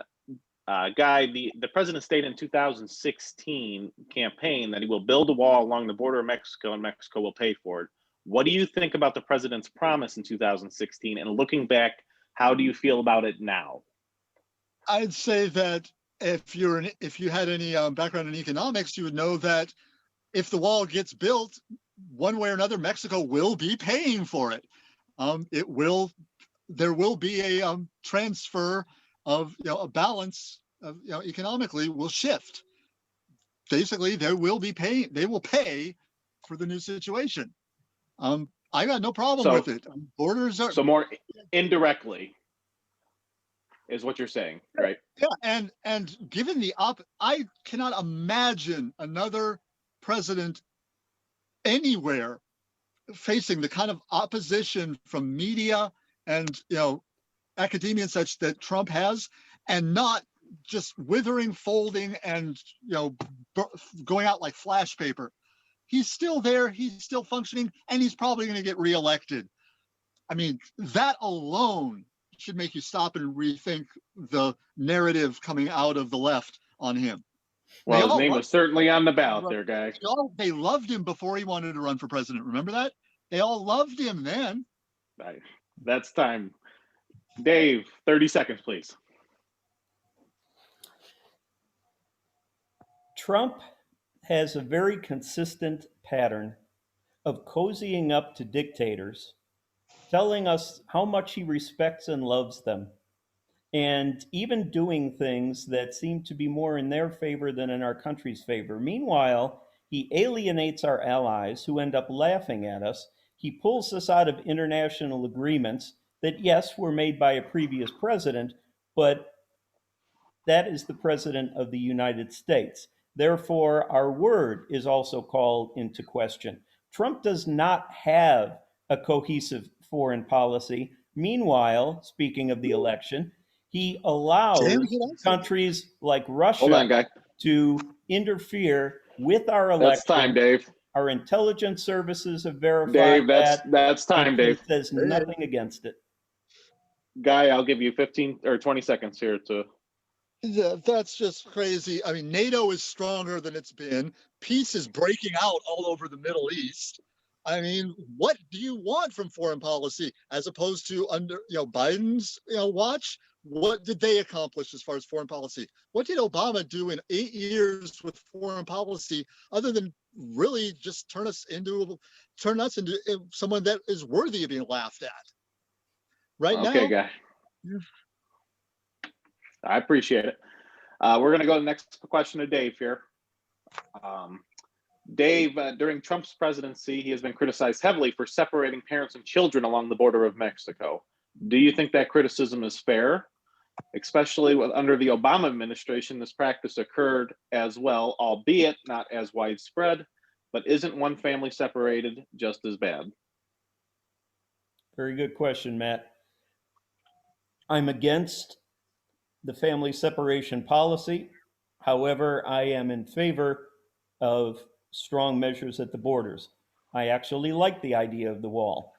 Guy, the president stated in 2016 campaign that he will build a wall along the border of Mexico and Mexico will pay for it. What do you think about the president's promise in 2016? And looking back, how do you feel about it now? I'd say that if you had any background in economics, you would know that if the wall gets built, one way or another, Mexico will be paying for it. There will be a transfer of a balance of economically will shift. Basically, they will pay for the new situation. I got no problem with it. Borders are so more indirectly is what you're saying, right? Yeah, and given the I cannot imagine another president anywhere facing the kind of opposition from media and academia and such that Trump has, and not just withering, folding, and going out like flash paper. He's still there, he's still functioning, and he's probably going to get reelected. I mean, that alone should make you stop and rethink the narrative coming out of the left on him. Well, his name was certainly on the ballot there, Guy. They loved him before he wanted to run for president. Remember that? They all loved him then. Right. That's time. Dave, 30 seconds, please. Trump has a very consistent pattern of cozying up to dictators, telling us how much he respects and loves them, and even doing things that seem to be more in their favor than in our country's favor. Meanwhile, he alienates our allies who end up laughing at us. He pulls us out of international agreements that, yes, were made by a previous president, but that is the president of the United States. Therefore, our word is also called into question. Trump does not have a cohesive foreign policy. Meanwhile, speaking of the election, he allows countries like Russia to interfere with our election. That's time, Dave. Our intelligence services have verified Dave, that. That's time, Dave. He says nothing against it. Guy, I'll give you 15 or 20 seconds here to. Yeah, that's just crazy. I mean, NATO is stronger than it's been. Peace is breaking out all over the Middle East. I mean, what do you want from foreign policy as opposed to under Biden's watch? What did they accomplish as far as foreign policy? What did Obama do in 8 years with foreign policy other than really just turn us into someone that is worthy of being laughed at. Right Okay, now, Guy. I appreciate it. We're going to go to the next question to Dave here. Dave, during Trump's presidency, he has been criticized heavily for separating parents and children along the border of Mexico. Do you think that criticism is fair? Especially under the Obama administration, this practice occurred as well, albeit not as widespread. But isn't one family separated just as bad? Very good question, Matt. I'm against the family separation policy. However, I am in favor of strong measures at the borders. I actually like the idea of the wall.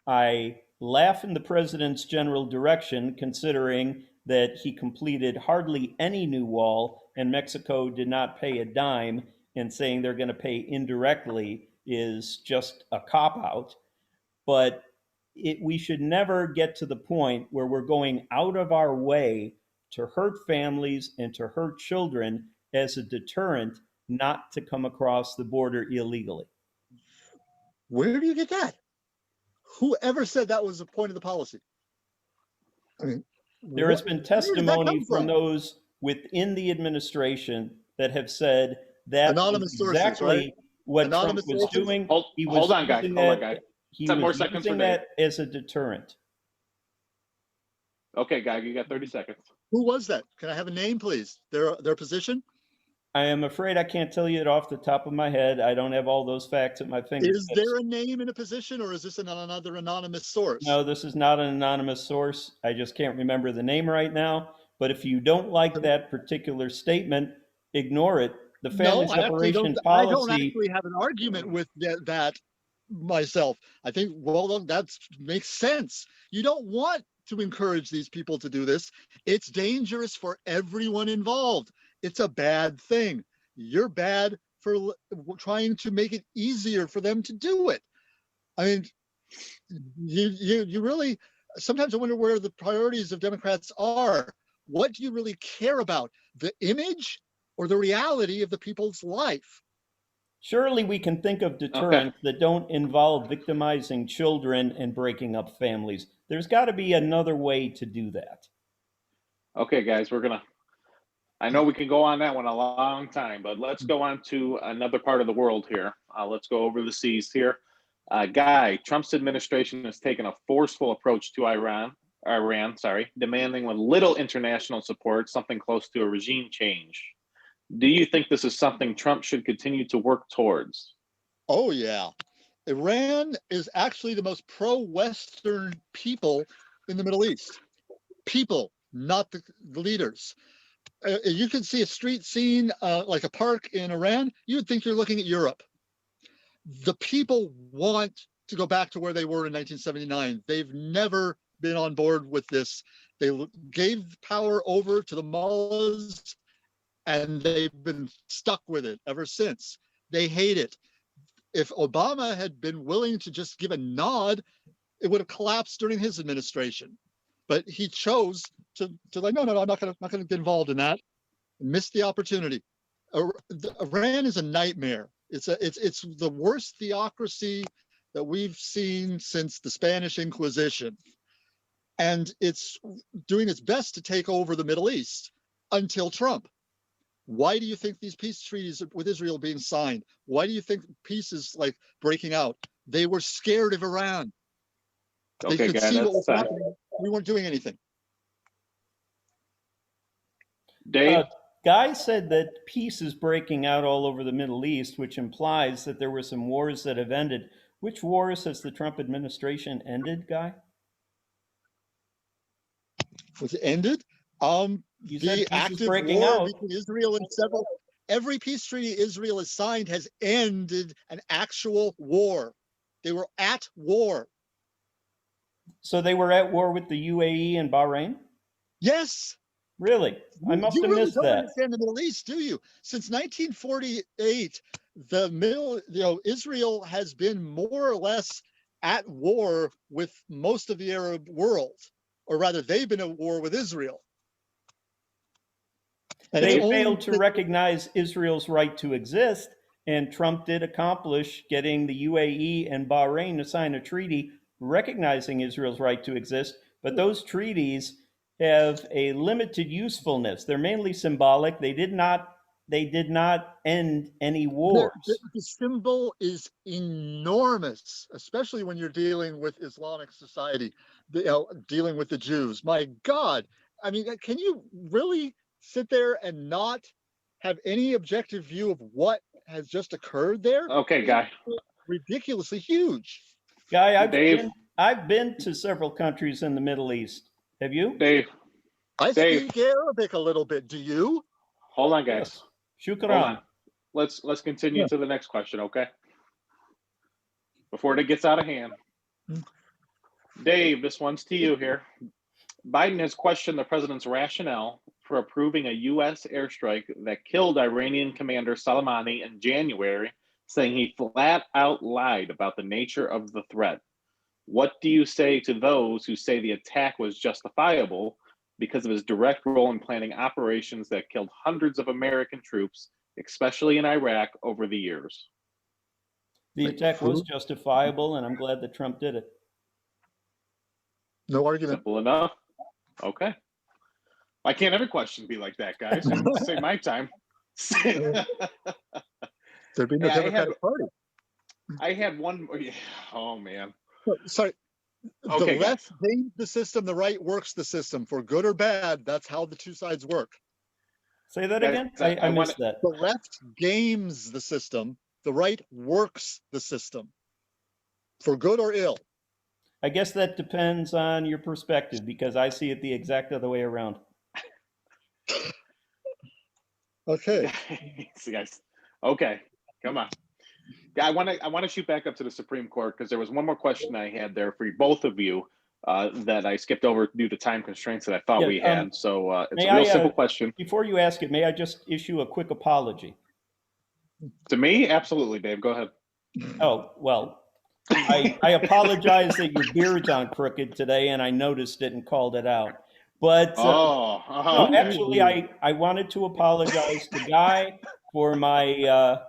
I laugh in the president's general direction, considering that he completed hardly any new wall and Mexico did not pay a dime, and saying they're going to pay indirectly is just a cop-out. But we should never get to the point where we're going out of our way to hurt families and to hurt children as a deterrent not to come across the border illegally. Where do you get that? Whoever said that was the point of the policy? I mean, there has been testimony from those within the administration that have said that anonymous is exactly sources, right? what Anonymous Trump was sources? doing. Hold on, Guy. He 10 more was seconds using for Dave. that as a deterrent. Okay, Guy, you got 30 seconds. Who was that? Can I have a name, please? Their position? I am afraid I can't tell you it off the top of my head. I don't have all those facts at my fingertips. Is there a name in a position, or is this another anonymous source? No, this is not an anonymous source. I just can't remember the name right now. But if you don't like that particular statement, ignore it. The family separation policy. I don't actually have an argument with that myself. I think, well, that makes sense. You don't want to encourage these people to do this. It's dangerous for everyone involved. It's a bad thing. You're bad for trying to make it easier for them to do it. I mean, you really, sometimes I wonder where the priorities of Democrats are. What do you really care about? The image or the reality of the people's life? Surely we can think of deterrents that don't involve victimizing children and breaking up families. There's got to be another way to do that. Okay, guys, I know we can go on that one a long time, but let's go on to another part of the world here. Let's go over the seas here. Guy, Trump's administration has taken a forceful approach to Iran, demanding with little international support, something close to a regime change. Do you think this is something Trump should continue to work towards? Oh, yeah. Iran is actually the most pro-Western people in the Middle East. People, not the leaders. You can see a street scene like a park in Iran, you would think you're looking at Europe. The people want to go back to where they were in 1979. They've never been on board with this. They gave power over to the mullahs, and they've been stuck with it ever since. They hate it. If Obama had been willing to just give a nod, it would have collapsed during his administration. But he chose to like, no, I'm not going to get involved in that. Missed the opportunity. Iran is a nightmare. It's the worst theocracy that we've seen since the Spanish Inquisition, and it's doing its best to take over the Middle East until Trump. Why do you think these peace treaties with Israel are being signed? Why do you think peace is like breaking out? They were scared of Iran. They could see what was happening. We weren't doing anything. Dave? Guy said that peace is breaking out all over the Middle East, which implies that there were some wars that have ended. Which wars has the Trump administration ended, Guy? Was it ended? The active war between Israel and every peace treaty Israel has signed has ended an actual war. They were at war. So they were at war with the UAE and Bahrain? Yes. Really? I must have missed that. You don't understand the Middle East, do you? Since 1948, Israel has been more or less at war with most of the Arab world, or rather, they've been at war with Israel. And they failed to recognize Israel's right to exist. And Trump did accomplish getting the UAE and Bahrain to sign a treaty recognizing Israel's right to exist. But those treaties have a limited usefulness. They're mainly symbolic. They did not end any wars. The symbol is enormous, especially when you're dealing with Islamic society, dealing with the Jews. My God, I mean, can you really sit there and not have any objective view of what has just occurred there? Okay, Guy. Ridiculously huge. Guy, I've been to several countries in the Middle East. Have you? Dave. I speak Arabic a little bit. Do you? Hold on, guys. Yes. Shukran. Hold on. Let's continue to the next question, okay? Before it gets out of hand. Dave, this one's to you here. Biden has questioned the president's rationale for approving a U.S. airstrike that killed Iranian commander Soleimani in January, saying he flat out lied about the nature of the threat. What do you say to those who say the attack was justifiable because of his direct role in planning operations that killed hundreds of American troops, especially in Iraq, over the years? The attack was justifiable, and I'm glad that Trump did it. No argument. Simple enough. Okay. Why can't every question be like that, guys? Save my time. There'd be no Democratic Party. I had one. Oh, man. Sorry. Okay, the left games the system, the right works the system. For good or bad, that's how the two sides work. Say that again? I missed that. The left games the system, the right works the system. For good or ill. I guess that depends on your perspective, because I see it the exact other way around. Okay. See, guys. Okay, come on. I want to shoot back up to the Supreme Court, because there was one more question I had there for both of you that I skipped over due to time constraints that I thought we had. So it's a real simple question. Before you ask it, may I just issue a quick apology? To me? Absolutely, Dave. Go ahead. Oh, well, I apologize that your beard's on crooked today, and I noticed it and called it out. But no, actually, I wanted to apologize to Guy for my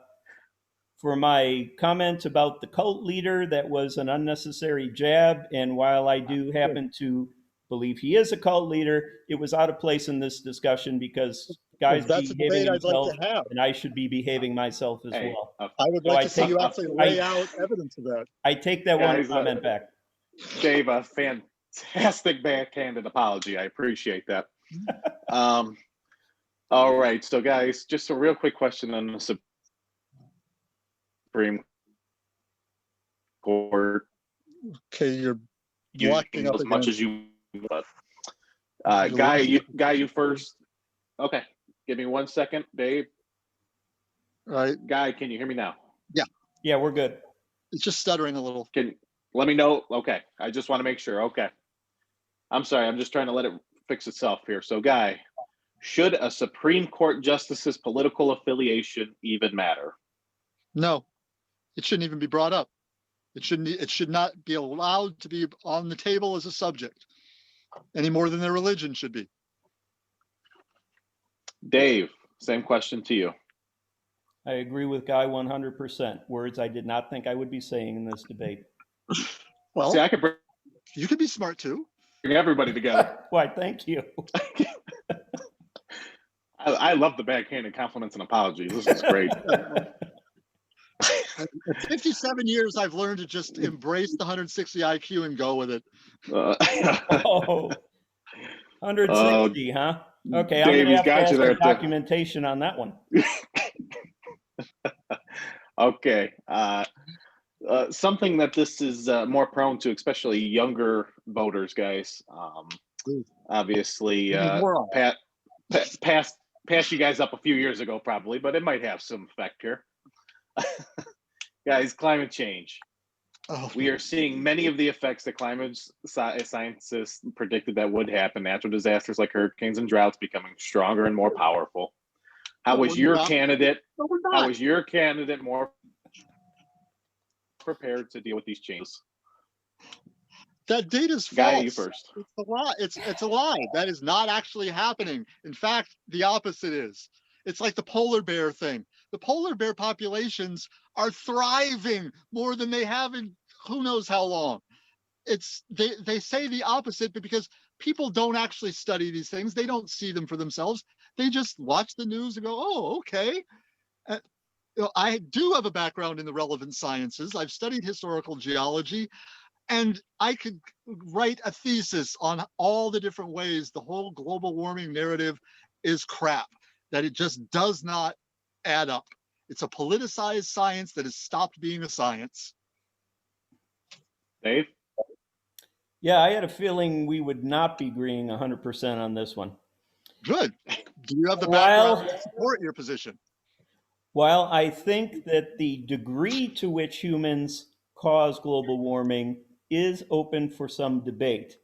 comment about the cult leader. That was an unnecessary jab. And while I do happen to believe he is a cult leader, it was out of place in this discussion, because Guy's behaving himself, like to have. And I should be behaving myself as well. I would like to see you actually lay out evidence of that. I take that one comment back. Dave, a fantastic backhanded apology. I appreciate that. All right, so guys, just a real quick question on the Supreme Court. Okay, you're blocking up as much as you want. Guy, you first. Okay, give me 1 second, Dave. All right, Guy, can you hear me now? Yeah, we're good. It's just stuttering a little. Let me know. Okay, I just want to make sure. Okay, I'm sorry. I'm just trying to let it fix itself here. So, Guy, should a Supreme Court justice's political affiliation even matter? No, it shouldn't even be brought up. It should not be allowed to be on the table as a subject any more than their religion should be. Dave, same question to you. I agree with Guy 100%. Words I did not think I would be saying in this debate. Well, see, you could be smart too. Bring everybody together. Why, thank you. I love the backhanded compliments and apologies. This is great. At 57 years, I've learned to just embrace the 160 IQ and go with it. 160, huh? Okay, I'm going to have to ask for documentation on that one. Okay. Something that this is more prone to, especially younger voters, guys. Obviously, passed you guys up a few years ago, probably, but it might have some effect here. Guys, climate change. We are seeing many of the effects that climate scientists predicted that would happen. Natural disasters like hurricanes and droughts becoming stronger and more powerful. How was your candidate more prepared to deal with these changes? That data's false. Guy, you first. It's a lie. It's a lie. That is not actually happening. In fact, the opposite is. It's like the polar bear thing. the polar bear populations are thriving more than they have in who knows how long. They say the opposite, but because people don't actually study these things, they don't see them for themselves. They just watch the news and go, oh, okay. I do have a background in the relevant sciences. I've studied historical geology, and I could write a thesis on all the different ways the whole global warming narrative is crap, that it just does not add up. It's a politicized science that has stopped being a science. Dave? Yeah, I had a feeling we would not be agreeing 100% on this one. Good. Do you have the background to support your position? While I think that the degree to which humans cause global warming is open for some debate,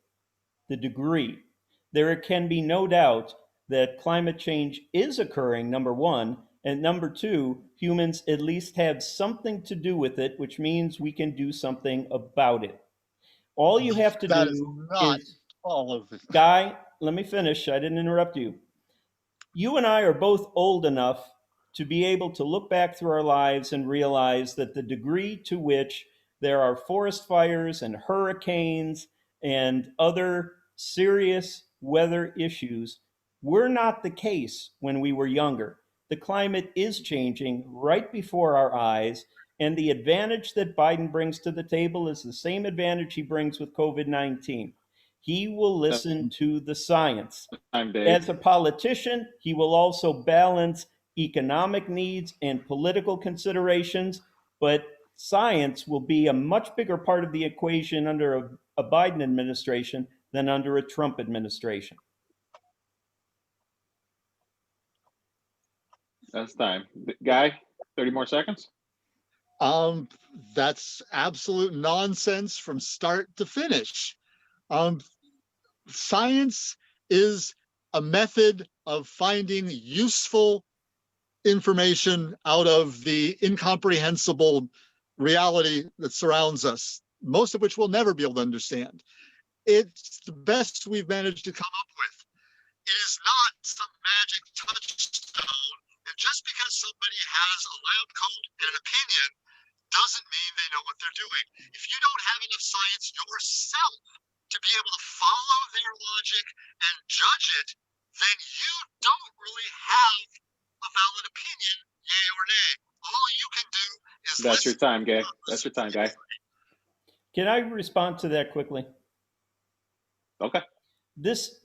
the degree, there can be no doubt that climate change is occurring, number one, and number two, humans at least have something to do with it, which means we can do something about it. All you have to do is, all of it. Guy, let me finish. I didn't interrupt you. You and I are both old enough to be able to look back through our lives and realize that the degree to which there are forest fires and hurricanes and other serious weather issues were not the case when we were younger. The climate is changing right before our eyes, and the advantage that Biden brings to the table is the same advantage he brings with COVID-19. He will listen to the science. As a politician, he will also balance economic needs and political considerations, but science will be a much bigger part of the equation under a Biden administration than under a Trump administration. That's time. Guy, 30 more seconds? That's absolute nonsense from start to finish. Science is a method of finding useful information out of the incomprehensible reality that surrounds us, most of which we'll never be able to understand. It's the best we've managed to come up with. It is not some magic touchstone, and just because somebody has a lab coat and an opinion doesn't mean they know what they're doing. If you don't have enough science yourself to be able to follow their logic and judge it, then you don't really have a valid opinion, yay or nay. All you can do is That's your time, Guy. That's your time, Guy. Can I respond to that quickly? Okay. This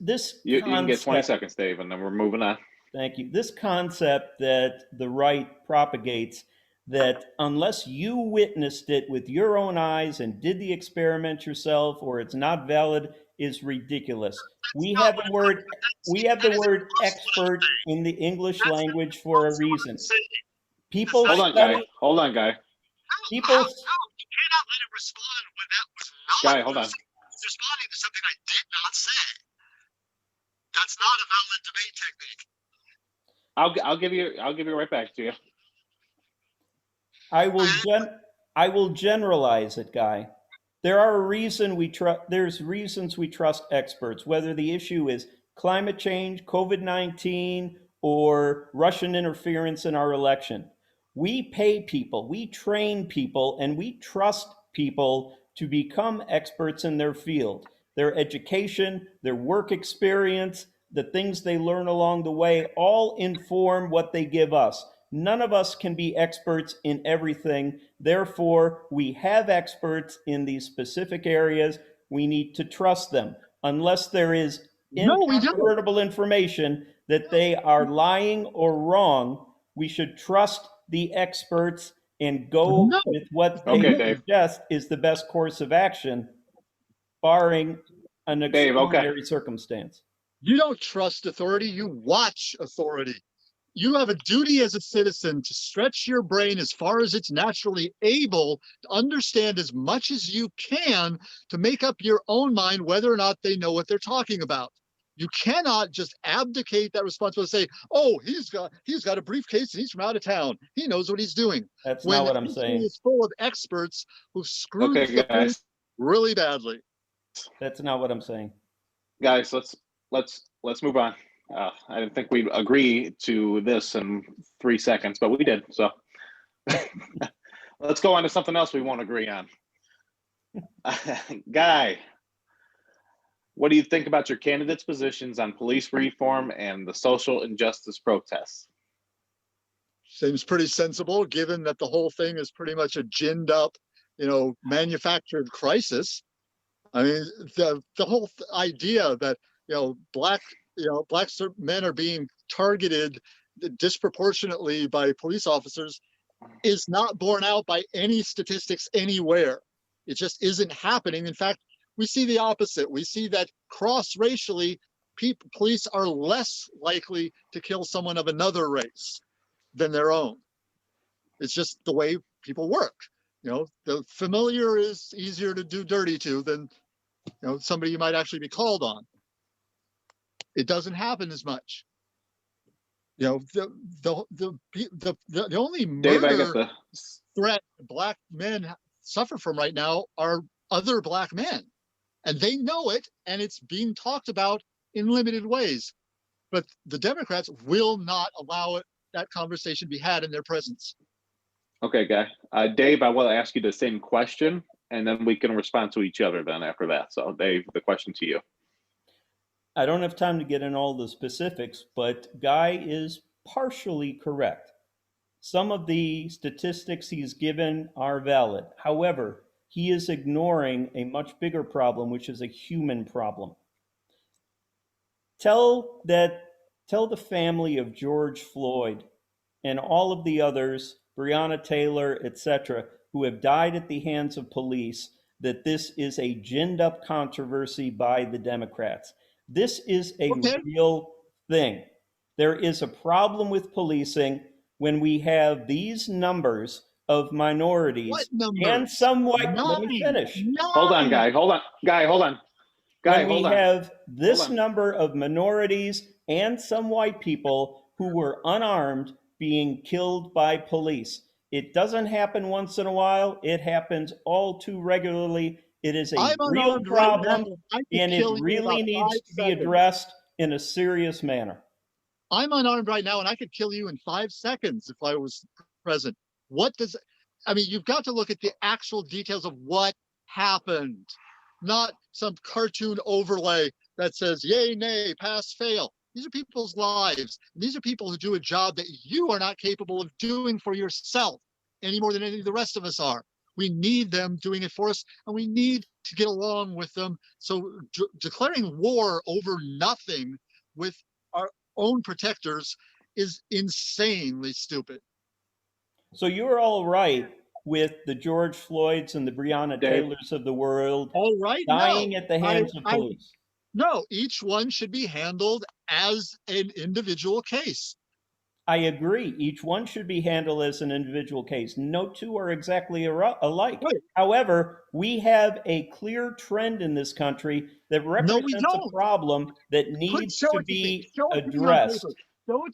you can get 20 seconds, Dave, and then we're moving on. Thank you. This concept that the right propagates, that unless you witnessed it with your own eyes and did the experiment yourself, or it's not valid, is ridiculous. We have the word expert in the English language for a reason. People Hold on, Guy. Hold on, Guy. People, no, you cannot let him respond when that was not. Guy, hold on. He's responding to something I did not say. That's not a valid debate technique. I'll give you right back to you. I will generalize it, Guy. There's reasons we trust experts, whether the issue is climate change, COVID-19, or Russian interference in our election. We pay people, we train people, and we trust people to become experts in their field. Their education, their work experience, the things they learn along the way, all inform what they give us. None of us can be experts in everything. Therefore, we have experts in these specific areas. We need to trust them. Unless there is incontrovertible information that they are lying or wrong, we should trust the experts and go with what they suggest is the best course of action, barring an extraordinary circumstance. You don't trust authority, you watch authority. You have a duty as a citizen to stretch your brain as far as it's naturally able to understand as much as you can to make up your own mind whether or not they know what they're talking about. You cannot just abdicate that responsibility and say, oh, he's got a briefcase and he's from out of town. He knows what he's doing. That's not what I'm saying. It's full of experts who screwed things really badly. That's not what I'm saying. Guys, let's move on. I didn't think we'd agree to this in 3 seconds, but we did. So let's go on to something else we won't agree on. Guy, what do you think about your candidates' positions on police reform and the social injustice protests? Seems pretty sensible, given that the whole thing is pretty much a ginned up, manufactured crisis. I mean, the whole idea that black men are being targeted disproportionately by police officers is not borne out by any statistics anywhere. It just isn't happening. In fact, we see the opposite. We see that cross-racially, police are less likely to kill someone of another race than their own. It's just the way people work. The familiar is easier to do dirty to than somebody you might actually be called on. It doesn't happen as much. The only murder threat black men suffer from right now are other black men, and they know it, and it's being talked about in limited ways. But the Democrats will not allow that conversation be had in their presence. Okay, Guy. Dave, I will ask you the same question, and then we can respond to each other then after that. So, Dave, the question to you. I don't have time to get in all the specifics, but Guy is partially correct. Some of the statistics he's given are valid. However, he is ignoring a much bigger problem, which is a human problem. Tell the family of George Floyd and all of the others, Breonna Taylor, etc., who have died at the hands of police, that this is a ginned up controversy by the Democrats. This is a real thing. There is a problem with policing when we have these numbers of minorities and some white. Let me finish. Hold on, Guy. Hold on. Guy, hold on. Guy, when we have this number of minorities and some white people who were unarmed being killed by police. It doesn't happen once in a while. It happens all too regularly. It is a real problem, and it really needs to be addressed in a serious manner. I'm unarmed right now, and I could kill you in 5 seconds if I was present. You've got to look at the actual details of what happened, not some cartoon overlay that says, yay, nay, pass, fail. These are people's lives. These are people who do a job that you are not capable of doing for yourself any more than any of the rest of us are. We need them doing it for us, and we need to get along with them. So declaring war over nothing with our own protectors is insanely stupid. So you're all right with the George Floyds and the Breonna Taylors of the world dying at the hands of police? No, each one should be handled as an individual case. I agree. Each one should be handled as an individual case. No two are exactly alike. Right. However, we have a clear trend in this country that represents a problem that needs to be addressed.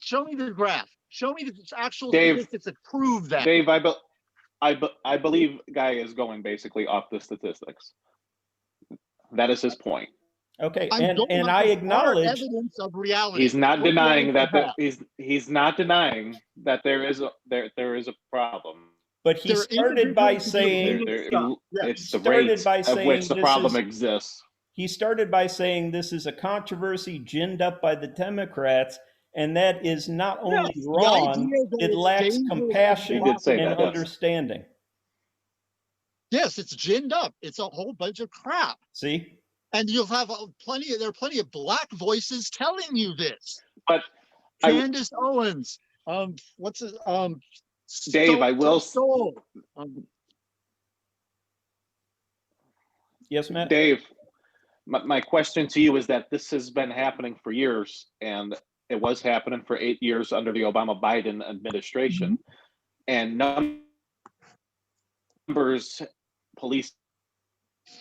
Show me the graph. Show me the actual statistics that prove that. Dave, I believe Guy is going basically off the statistics. That is his point. Okay, and I acknowledge evidence of reality. He's not denying that he's not denying that there is a problem. But he started by saying it's the rate of which the problem exists. He started by saying this is a controversy ginned up by the Democrats, and that is not only wrong, it lacks compassion and understanding. Yes, it's ginned up. It's a whole bunch of crap. See? And you'll have there are plenty of black voices telling you this. But Candace Owens, Dave, I will. Yes, Matt. Dave, my question to you is that this has been happening for years, and it was happening for 8 years under the Obama-Biden administration, and numbers police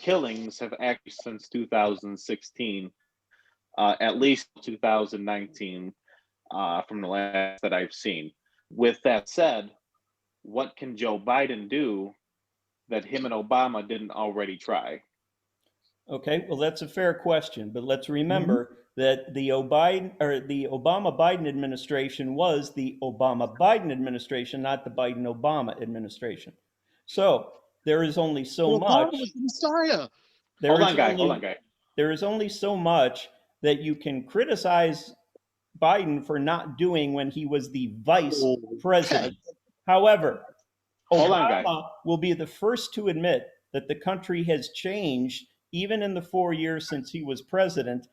killings have actually since 2016, at least 2019, from the last that I've seen. With that said, what can Joe Biden do that him and Obama didn't already try? Okay, well, that's a fair question, but let's remember that the Obama-Biden administration was the Obama-Biden administration, not the Biden-Obama administration. So there is only so much. Obama was the Messiah. Hold on, Guy. There is only so much that you can criticize Biden for not doing when he was the vice president. However, Obama will be the first to admit that the country has changed even in the 4 years since he was president.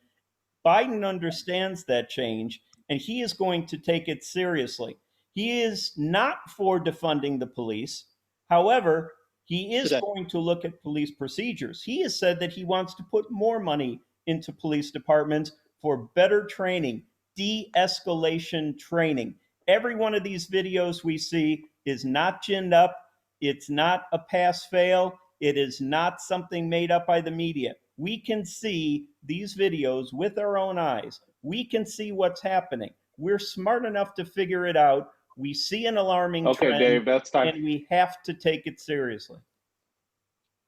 Biden understands that change, and he is going to take it seriously. He is not for defunding the police. However, he is going to look at police procedures. He has said that he wants to put more money into police departments for better training, de-escalation training. Every one of these videos we see is not ginned up. It's not a pass-fail. It is not something made up by the media. We can see these videos with our own eyes. We can see what's happening. We're smart enough to figure it out. We see an alarming trend, Dave, that's time. And we have to take it seriously.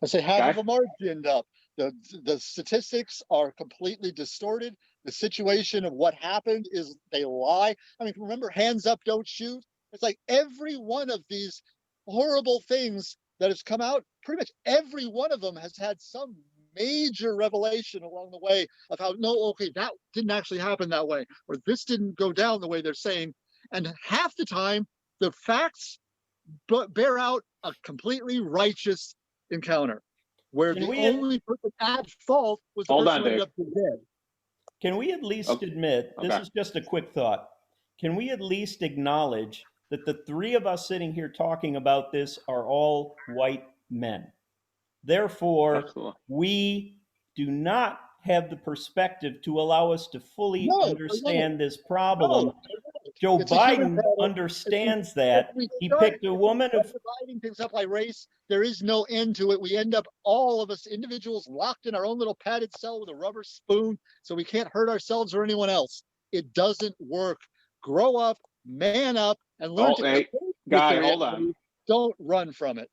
I say half of them are ginned up. The statistics are completely distorted. The situation of what happened is they lie. I mean, remember hands up, don't shoot? It's like every one of these horrible things that has come out, pretty much every one of them has had some major revelation along the way of how, no, okay, that didn't actually happen that way, or this didn't go down the way they're saying. And half the time, the facts bear out a completely righteous encounter, where the only person at fault was the person who ended up dead. Can we at least admit, this is just a quick thought, can we at least acknowledge that the three of us sitting here talking about this are all white men? Therefore, we do not have the perspective to allow us to fully understand this problem. Joe Biden understands that. He picked a woman of dividing things up by race. There is no end to it. We end up, all of us individuals, locked in our own little padded cell with a rubber spoon, so we can't hurt ourselves or anyone else. It doesn't work. Grow up, man up, and learn to. Guy, hold on. Don't run from it.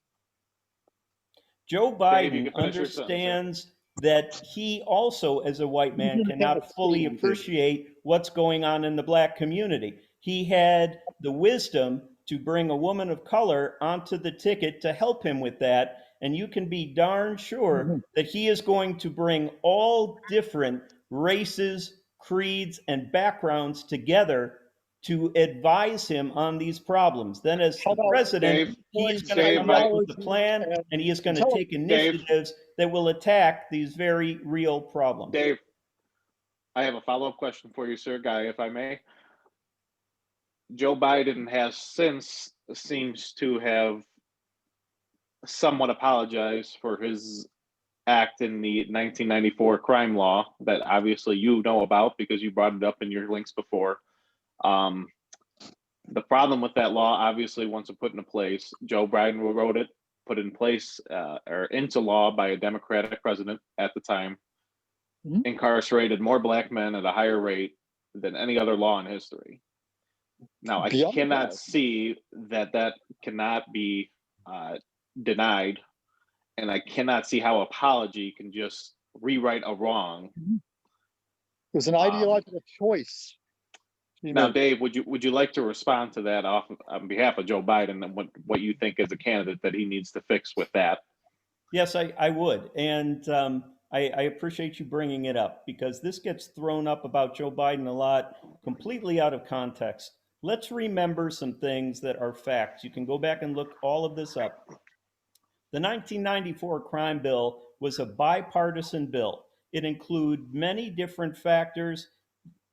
Joe Biden understands that he also, as a white man, cannot fully appreciate what's going on in the black community. He had the wisdom to bring a woman of color onto the ticket to help him with that. And you can be darn sure that he is going to bring all different races, creeds, and backgrounds together to advise him on these problems. Then as the president, he's going to come out with a plan, and he is going to take initiatives that will attack these very real problems. Dave, I have a follow-up question for you, sir, Guy, if I may. Joe Biden has since seems to have somewhat apologized for his act in the 1994 crime law that obviously you know about because you brought it up in your links before. The problem with that law, obviously, once it put into place, Joe Biden wrote it, put in place or into law by a Democratic president at the time, incarcerated more black men at a higher rate than any other law in history. Now, I cannot see that cannot be denied, and I cannot see how apology can just rewrite a wrong. It was an ideological choice. Now, Dave, would you like to respond to that on behalf of Joe Biden and what you think as a candidate that he needs to fix with that? Yes, I would. And I appreciate you bringing it up because this gets thrown up about Joe Biden a lot, completely out of context. Let's remember some things that are facts. You can go back and look all of this up. The 1994 crime bill was a bipartisan bill. It included many different factors.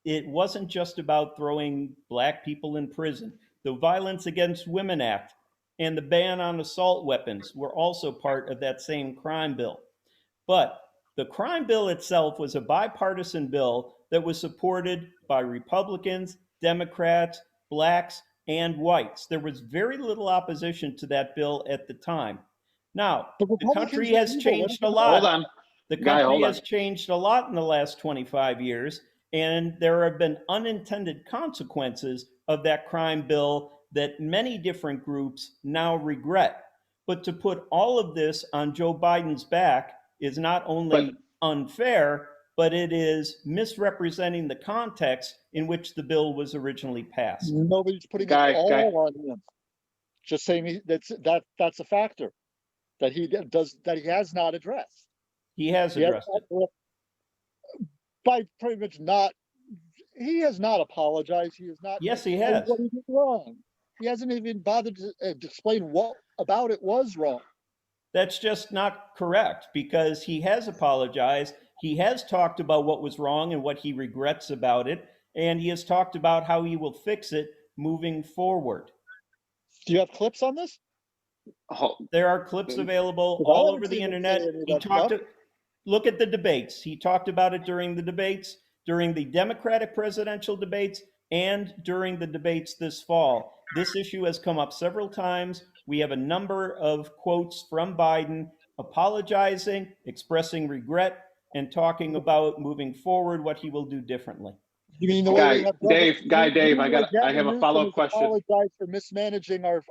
It wasn't just about throwing black people in prison. The Violence Against Women Act and the ban on assault weapons were also part of that same crime bill. But the crime bill itself was a bipartisan bill that was supported by Republicans, Democrats, blacks, and whites. There was very little opposition to that bill at the time. Now, the country has changed a lot. Hold on. The country has changed a lot in the last 25 years, and there have been unintended consequences of that crime bill that many different groups now regret. But to put all of this on Joe Biden's back is not only unfair, but it is misrepresenting the context in which the bill was originally passed. Nobody's putting Guy- it all Guy- on him. Just saying that's a factor that he has not addressed. He has addressed it. By pretty much not. He has not apologized. He has not. Yes, he has. What he did wrong. He hasn't even bothered to explain what about it was wrong. That's just not correct, because he has apologized. He has talked about what was wrong and what he regrets about it, and he has talked about how he will fix it moving forward. Do you have clips on this? There are clips available Well, I all haven't over the seen him internet. say any of He that talked stuff. to, look at the debates. He talked about it during the debates, during the Democratic presidential debates, and during the debates this fall. This issue has come up several times. We have a number of quotes from Biden apologizing, expressing regret, and talking about moving forward what he will do differently. You mean the way we have Dave, I have a follow-up question. Apologize for mismanaging our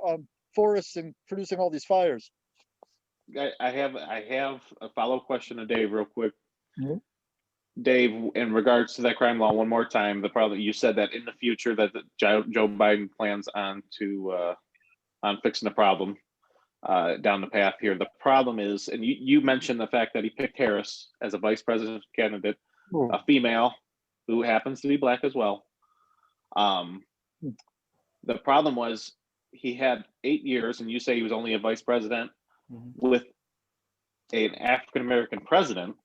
forests and producing all these fires. I have a follow-up question to Dave real quick. Mhm. Dave, in regards to that crime law, one more time, the problem you said that in the future that Joe Biden plans on fixing the problem down the path here. The problem is, and you mentioned the fact that he picked Harris as a vice president candidate, a female who happens to be black as well. The problem was he had 8 years, and you say he was only a vice president with an African-American president,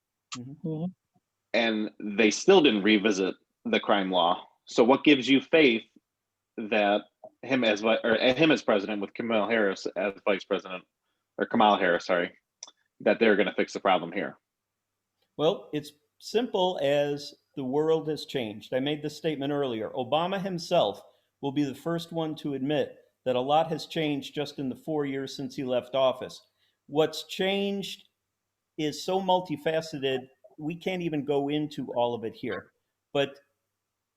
and they still didn't revisit the crime law. So what gives you faith that him as president with Kamala Harris as vice president, or Kamala Harris, sorry, that they're going to fix the problem here? Well, it's simple as the world has changed. I made this statement earlier. Obama himself will be the first one to admit that a lot has changed just in the 4 years since he left office. What's changed is so multifaceted, we can't even go into all of it here. But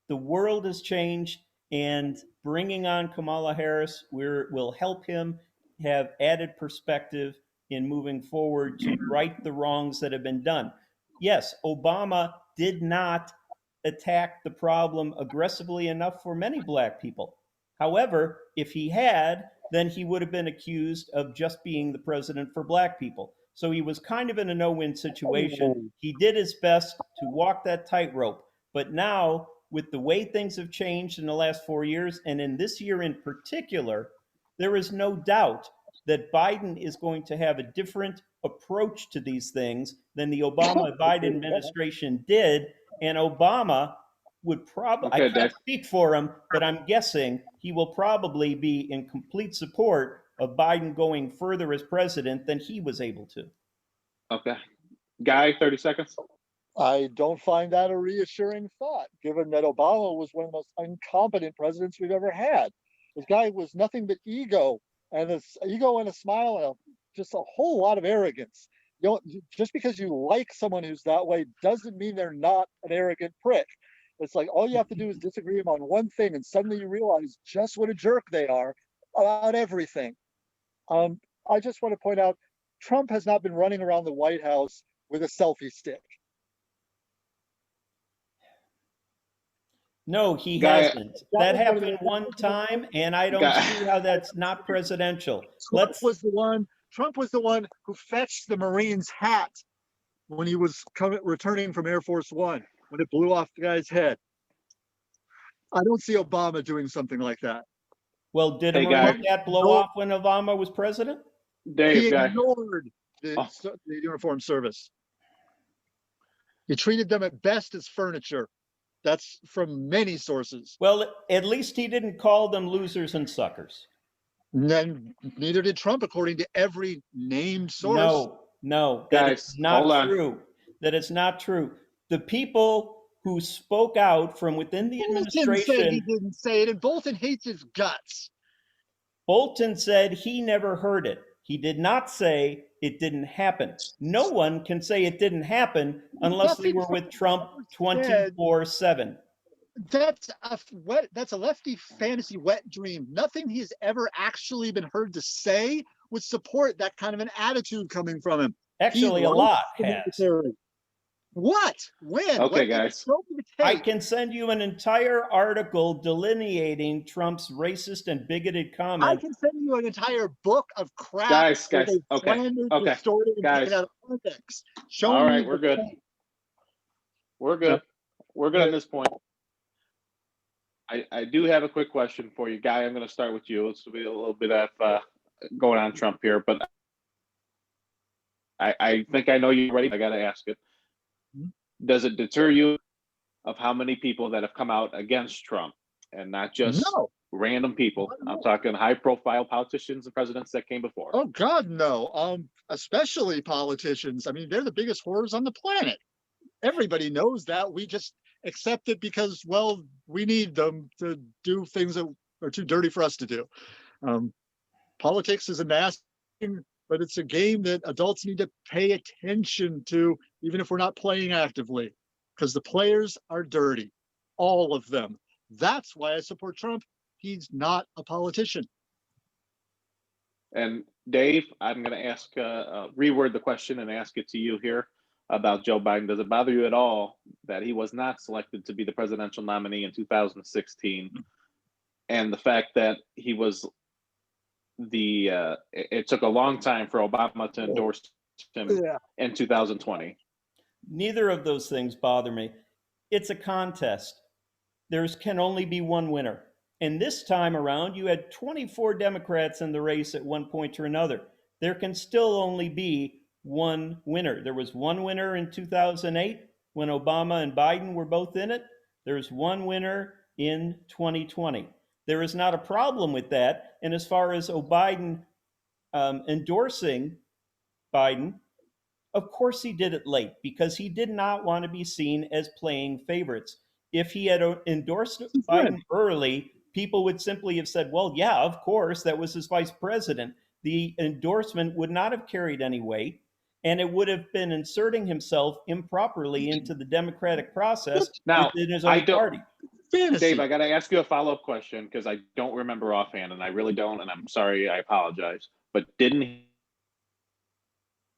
the world has changed, and bringing on Kamala Harris will help him have added perspective in moving forward to right the wrongs that have been done. Yes, Obama did not attack the problem aggressively enough for many black people. However, if he had, then he would have been accused of just being the president for black people. So he was kind of in a no-win situation. He did his best to walk that tightrope. But now, with the way things have changed in the last 4 years, and in this year in particular, there is no doubt that Biden is going to have a different approach to these things than the Obama-Biden administration did. And Obama would probably, I can't speak for him, but I'm guessing he will probably be in complete support of Biden going further as president than he was able to. Okay. Guy, 30 seconds. I don't find that a reassuring thought, given that Obama was one of the most incompetent presidents we've ever had. This guy was nothing but ego and a smile and just a whole lot of arrogance. Just because you like someone who's that way doesn't mean they're not an arrogant prick. It's like all you have to do is disagree with them on one thing, and suddenly you realize just what a jerk they are about everything. I just want to point out, Trump has not been running around the White House with a selfie stick. No, he hasn't. That happened one time, and I don't see how that's not presidential. Trump was the one who fetched the Marine's hat when he was returning from Air Force One, when it blew off the guy's head. I don't see Obama doing something like that. Well, did a Marine's hat blow off when Obama was president? He ignored the uniformed service. He treated them at best as furniture. That's from many sources. Well, at least he didn't call them losers and suckers. And then neither did Trump, according to every named source. No, that is not true. That is not true. The people who spoke out from within the administration. Said he didn't say it, and Bolton hates his guts. Bolton said he never heard it. He did not say it didn't happen. No one can say it didn't happen unless they were with Trump 24/7. That's a lefty fantasy wet dream. Nothing he's ever actually been heard to say would support that kind of an attitude coming from him. Actually, a lot has. What? When? Okay, guys. Show me the I tape. can send you an entire article delineating Trump's racist and bigoted I comments. can send you an entire book of crap Guys, where they okay, slandered okay, the story and guys. taken out of context. Show All me right, we're the good. tape. We're good. We're good Yeah. on this point. I do have a quick question for you, Guy. I'm going to start with you. It's be a little bit of going on Trump here, but I think I know you're ready. I got to ask it. Does it deter you of how many people that have come out against Trump, and not just No. random people? I'm talking high-profile politicians and presidents that came before. Oh God, no. Especially politicians. I mean, they're the biggest whores on the planet. Everybody knows that. We just accept it because, well, we need them to do things that are too dirty for us to do. Politics is a nasty game, but it's a game that adults need to pay attention to, even if we're not playing actively, because the players are dirty, all of them. That's why I support Trump. He's not a politician. And Dave, I'm going to ask, reword the question and ask it to you here about Joe Biden. Does it bother you at all that he was not selected to be the presidential nominee in 2016, and the fact that he was it took a long time for Obama to endorse him in 2020? Neither of those things bother me. It's a contest. There can only be one winner. And this time around, you had 24 Democrats in the race at one point or another. There can still only be one winner. There was one winner in 2008 when Obama and Biden were both in it. There's one winner in 2020. There is not a problem with that. And as far as Biden endorsing Biden, of course he did it late because he did not want to be seen as playing favorites. If he had endorsed Biden early, people would simply have said, well, yeah, of course, that was his vice president. The endorsement would not have carried any weight, and it would have been inserting himself improperly into the democratic process now, within his own party. Dave, I got to ask you a follow-up question because I don't remember offhand, and I really don't, and I'm sorry, I apologize. But didn't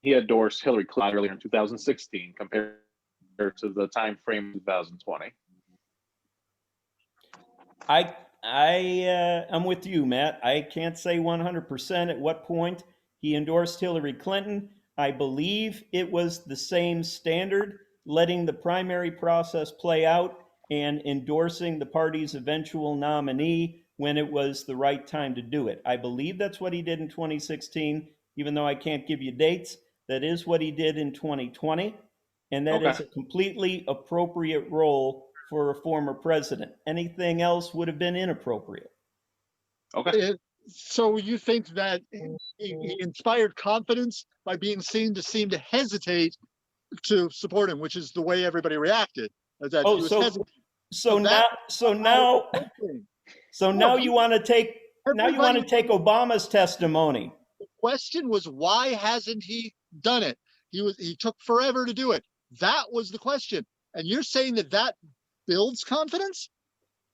he endorse Hillary Clinton earlier in 2016 compared to the time frame 2020? I'm with you, Matt. I can't say 100% at what point he endorsed Hillary Clinton. I believe it was the same standard, letting the primary process play out and endorsing the party's eventual nominee when it was the right time to do it. I believe that's what he did in 2016, even though I can't give you dates. That is what he did in 2020, and that is a completely appropriate role for a former president. Anything else would have been inappropriate. Okay. So you think that he inspired confidence by being seen to seem to hesitate to support him, which is the way everybody reacted. That so now you want to take Obama's testimony. The question was, why hasn't he done it? He took forever to do it. That was the question. And you're saying that builds confidence?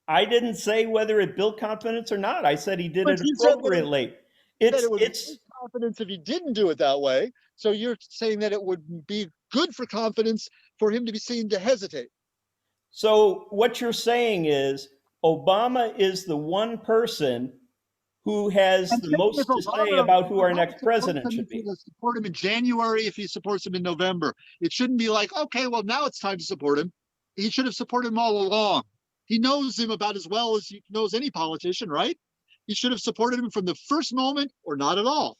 I didn't say whether it built confidence or not. I said he did it appropriately. It would build confidence if he didn't do it that way. So you're saying that it would be good for confidence for him to be seen to hesitate. So what you're saying is Obama is the one person who has the most to say about who our next president should be. Support him in January if he supports him in November. It shouldn't be like, okay, well, now it's time to support him. He should have supported him all along. He knows him about as well as he knows any politician, right? He should have supported him from the first moment or not at all.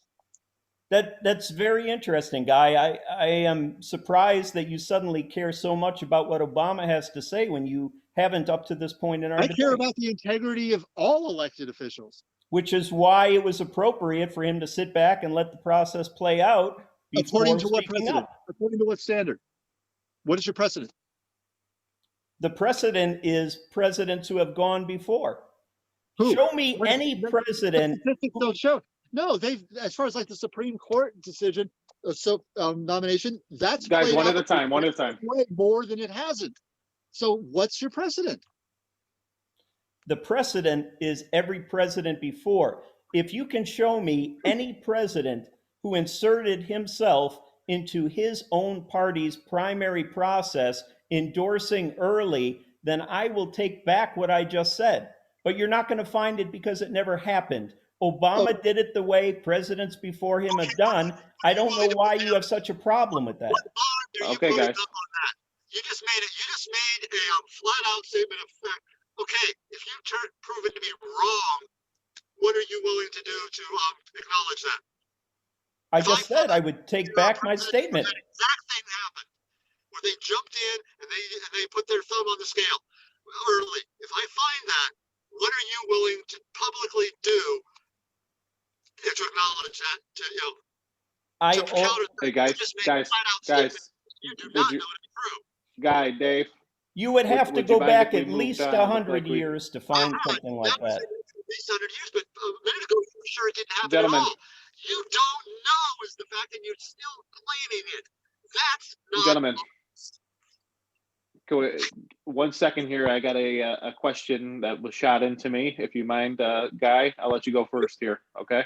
That's very interesting, Guy. I am surprised that you suddenly care so much about what Obama has to say when you haven't up to this point in our debate. I care about the integrity of all elected officials. Which is why it was appropriate for him to sit back and let the process play out. According to what precedent? According to what standard? What is your precedent? The precedent is presidents who have gone before. Who? Show me any president. Don't show. No, as far as like the Supreme Court decision, nomination, that's guys one at a time. Way more than it hasn't. So what's your precedent? The precedent is every president before. If you can show me any president who inserted himself into his own party's primary process, endorsing early, then I will take back what I just said. But you're not going to find it because it never happened. Obama did it the way presidents before him have done. I don't know why you have such a problem with that. Okay, guys. You just made a flat out statement of fact. Okay, if you prove it to be wrong, what are you willing to do to acknowledge that? I just said I would take back my statement. That exact thing happened, where they jumped in and they put their thumb on the scale early. If I find that, what are you willing to publicly do to acknowledge that? To counter that? Hey guys, you do not know to be true. Guy, Dave. You would have to go back at least 100 like years to find something like that. At least 100 years, but a minute ago you were sure it didn't happen Gentlemen. at all. You don't know is the fact that you're still claiming it. That's not. Gentlemen, go 1 second here. I got a question that was shot into me. If you mind, Guy, I'll let you go first here. Okay.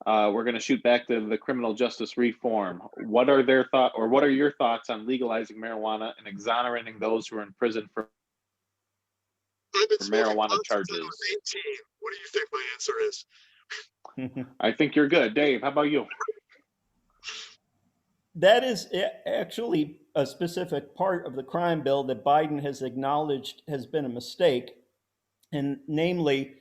We're going to shoot back to the criminal justice reform. What are your thoughts on legalizing marijuana and exonerating those who are in prison for marijuana charges? I was 18. What do you think my answer is? I think you're good. Dave, how about you? That is actually a specific part of the crime bill that Biden has acknowledged has been a mistake, and namely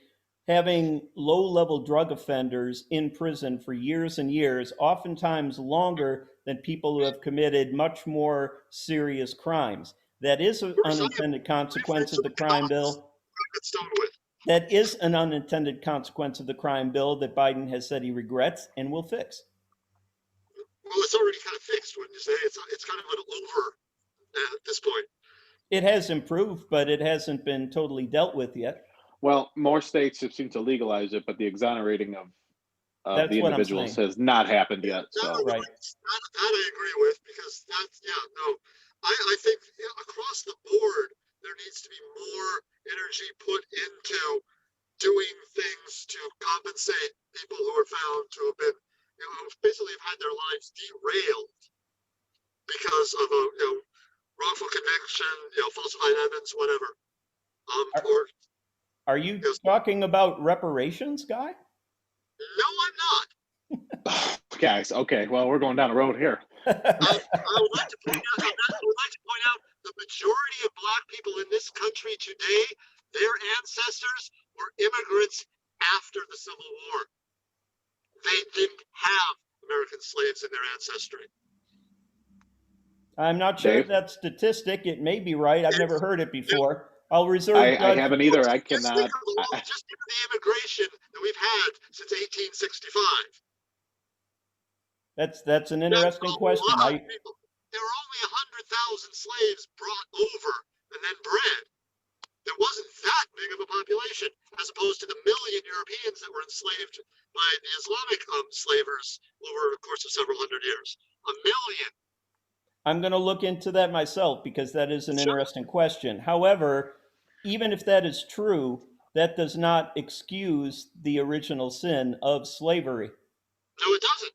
having low-level drug offenders in prison for years and years, oftentimes longer than people who have committed much more serious crimes. That is an unintended consequence of the crime bill. That is an unintended consequence of the crime bill that Biden has said he regrets and will fix. Well, it's already kind of fixed, wouldn't you say? It's kind of an over at this point. It has improved, but it hasn't been totally dealt with yet. Well, more states have seemed to legalize it, but the exonerating of the individuals has not happened yet. So right. That I agree with, because I think across the board there needs to be more energy put into doing things to compensate people who are found to have been, basically have had their lives derailed because of a wrongful conviction, falsified evidence, whatever. Are you talking about reparations, Guy? No, I'm not. Guys, okay, well, we're going down the road here. I would like to point out the majority of Black people in this country today, their ancestors were immigrants after the Civil War. They didn't have American slaves in their ancestry. I'm not sure Dave? if that statistic. It may be right. I've never heard it before. I'll reserve. I haven't either. I cannot. Just think of the immigration that we've had since 1865. That's an interesting question. There were only 100,000 slaves brought over and then bred. There wasn't that big of a population, as opposed to the million Europeans that were enslaved by the Islamic slavers over the course of several hundred years. A million. I'm going to look into that myself, because that is an interesting question. However, even if that is true, that does not excuse the original sin of slavery. No, it doesn't,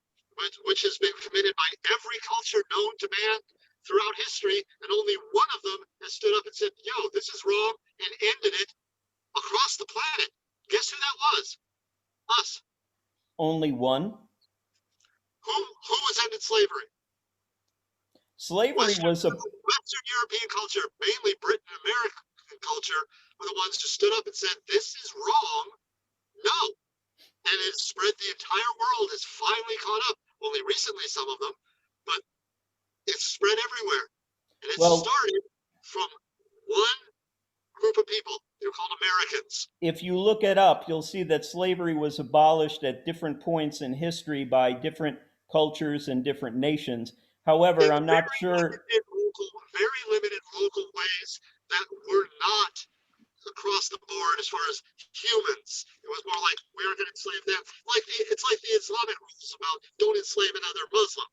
which has been committed by every culture known to man throughout history, and only one of them has stood up and said, this is wrong, and ended it across the planet. Guess who that was? Us. Only one? Who has ended slavery? Slavery was a Western European culture, mainly Britain and American culture, were the ones who stood up and said, this is wrong. No. And it spread, the entire world has finally caught up. Only recently, some of them, but it's spread everywhere. And it started from one group of people. They're called Americans. If you look it up, you'll see that slavery was abolished at different points in history by different cultures and different nations. However, I'm not sure. Very limited local ways that were not across the board as far as humans. It was more like we were going to enslave them. It's like the Islamic rules about don't enslave another Muslim.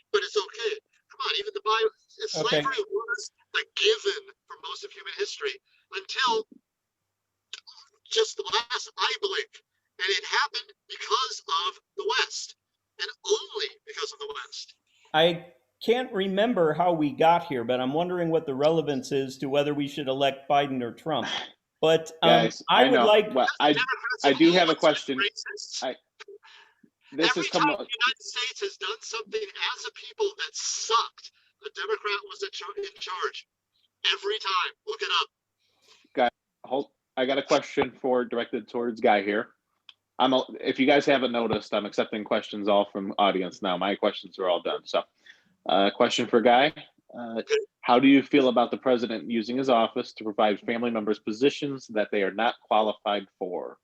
But it's okay. Come on, even the Bible, slavery was a given for most of human history until just the last eye blink. And it happened because of the West. and only because of the West. I can't remember how we got here, but I'm wondering what the relevance is to whether we should elect Biden or Trump. But Guys, I I would know. like. Well, I do have a question. This Every is time come. the United States has done something as a people that sucked, a Democrat was in charge. Every time. Look it up. I got a question directed towards Guy here. If you guys haven't noticed, I'm accepting questions all from audience now. My questions are all done. So, question for Guy. How do you feel about the president using his office to provide family members positions that they are not qualified for?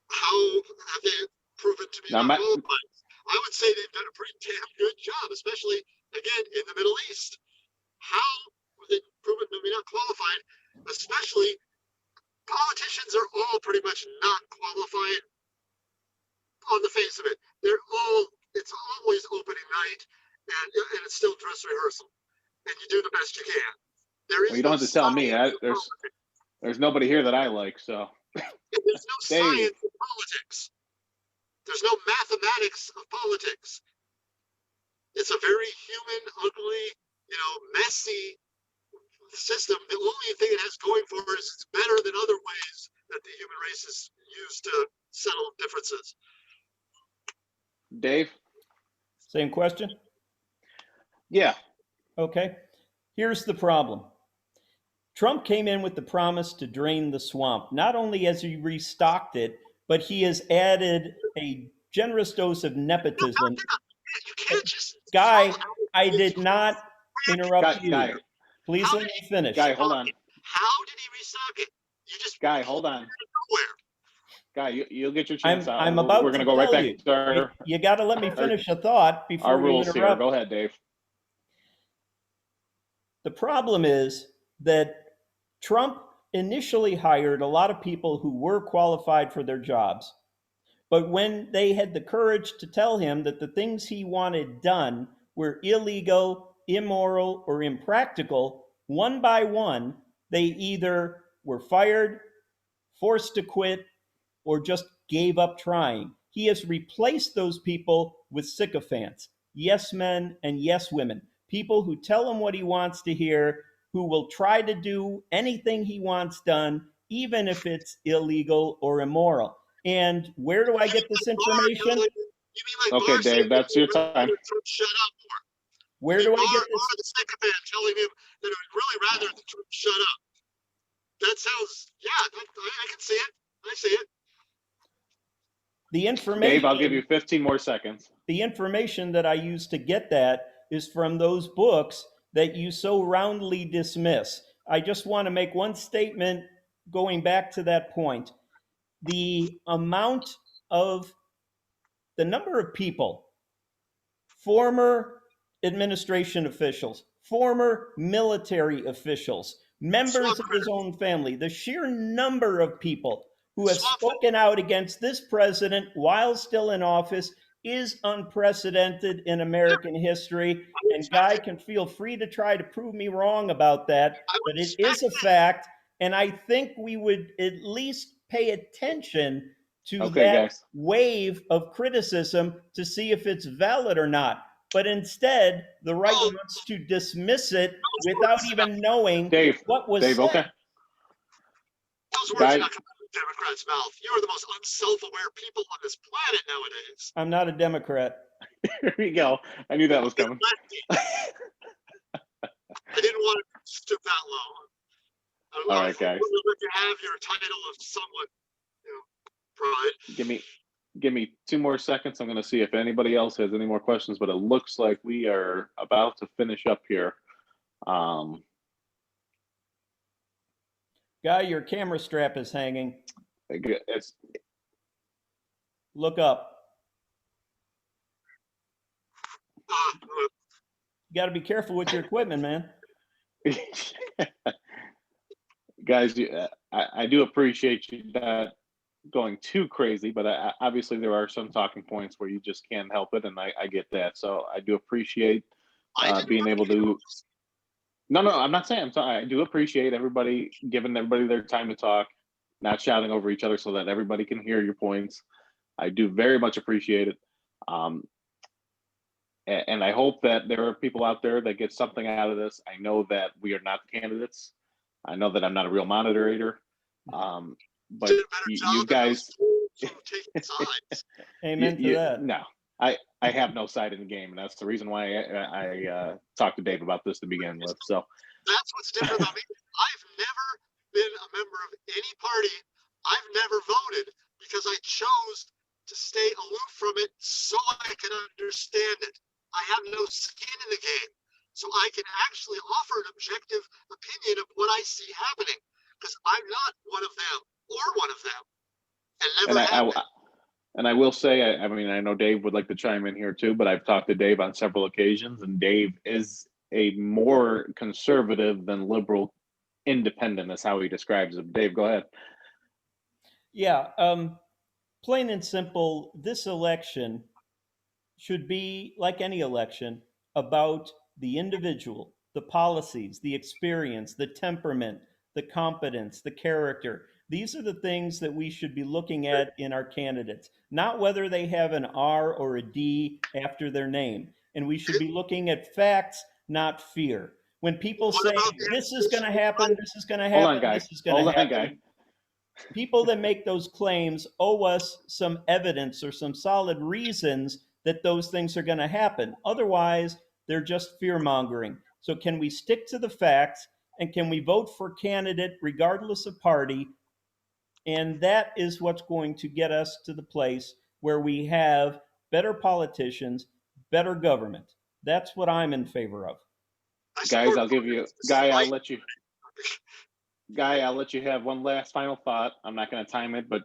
How have they proven to be not qualified? I would say they've done a pretty damn good job, especially, again, in the Middle East. How have they proven to be not qualified? Especially, politicians are all pretty much not qualified on the face of it. It's always opening night, and it's still dress rehearsal. And you do the best you can. You don't have to tell me. There's nobody here that I like, so. There's no science in politics. There's no mathematics of politics. It's a very human, ugly, messy system. The only thing it has going for it is it's better than other ways that the human race is used to settle differences. Dave? Same question? Yeah. Okay. Here's the problem. Trump came in with the promise to drain the swamp. Not only has he restocked it, but he has added a generous dose of nepotism. You can't just Guy, I did not interrupt you. Guy, please let me finish. Guy, hold on. How did he restock it? Guy, hold on. Guy, you'll get your chance. I'm about We're to going to go right tell back to our. You got to let me finish a thought before our you rules interrupt. here. Go ahead, Dave. The problem is that Trump initially hired a lot of people who were qualified for their jobs. But when they had the courage to tell him that the things he wanted done were illegal, immoral, or impractical, one by one, they either were fired, forced to quit, or just gave up trying. He has replaced those people with sycophants, yes men and yes women, people who tell him what he wants to hear, who will try to do anything he wants done, even if it's illegal or immoral. And where do I get this information? Okay, Dave, that's your time. Shut up. Where do I get this? The sycophant telling him that it would really rather the Trump shut up. That sounds, I can see it. I see it. The information. Dave, I'll give you 15 more seconds. The information that I use to get that is from those books that you so roundly dismiss. I just want to make one statement going back to that point. The number of people, former administration officials, former military officials, members of his own family, the sheer number of people who have spoken out against this president while still in office is unprecedented in American history. And Guy can feel free to try to prove me wrong about that, but it is a fact. And I think we would at least pay attention to that wave of criticism to see if it's valid or not. But instead, the right wants to dismiss it without even knowing what was said. Okay. Those words are not coming out of the Democrat's mouth. You are the most unself-aware people on this planet nowadays. I'm not a Democrat. Here we go. I knew that was coming. I didn't want to stoop that low. All right, guys. You have your title of somewhat, pride. Give me 2 more seconds. I'm going to see if anybody else has any more questions, but it looks like we are about to finish up here. Guy, your camera strap is hanging. Look up. You got to be careful with your equipment, man. Guys, I do appreciate you not going too crazy, but obviously there are some talking points where you just can't help it, and I get that. So I do appreciate being able to. No, I'm not saying. I'm sorry. I do appreciate everybody giving everybody their time to talk, not shouting over each other, so that everybody can hear your points. I do very much appreciate it. and I hope that there are people out there that get something out of this. I know that we are not the candidates. I know that I'm not a real moderator. But you guys, amen to that. No, I have no side in the game, and that's the reason why I talked to Dave about this to begin with. So that's what's different about me. I've never been a member of any party. I've never voted because I chose to stay aloof from it so I can understand it. I have no skin in the game, so I can actually offer an objective opinion of what I see happening, because I'm not one of them or one of them, and never have been. And I will say, I mean, I know Dave would like to chime in here too, but I've talked to Dave on several occasions, and Dave is a more conservative than liberal independent, is how he describes it. Dave, go ahead. Yeah, plain and simple, this election should be, like any election, about the individual, the policies, the experience, the temperament, the competence, the character. These are the things that we should be looking at in our candidates, not whether they have an R or a D after their name. And we should be looking at facts, not fear. When people say, this is going to happen, this is going to happen, this is going to happen, people that make those claims owe us some evidence or some solid reasons that those things are going to happen. Otherwise, they're just fear-mongering. So can we stick to the facts, and can we vote for candidate regardless of party? And that is what's going to get us to the place where we have better politicians, better government. That's what I'm in favor of. Guys, I'll give you, Guy, I'll let you have one last final thought. I'm not going to time it, but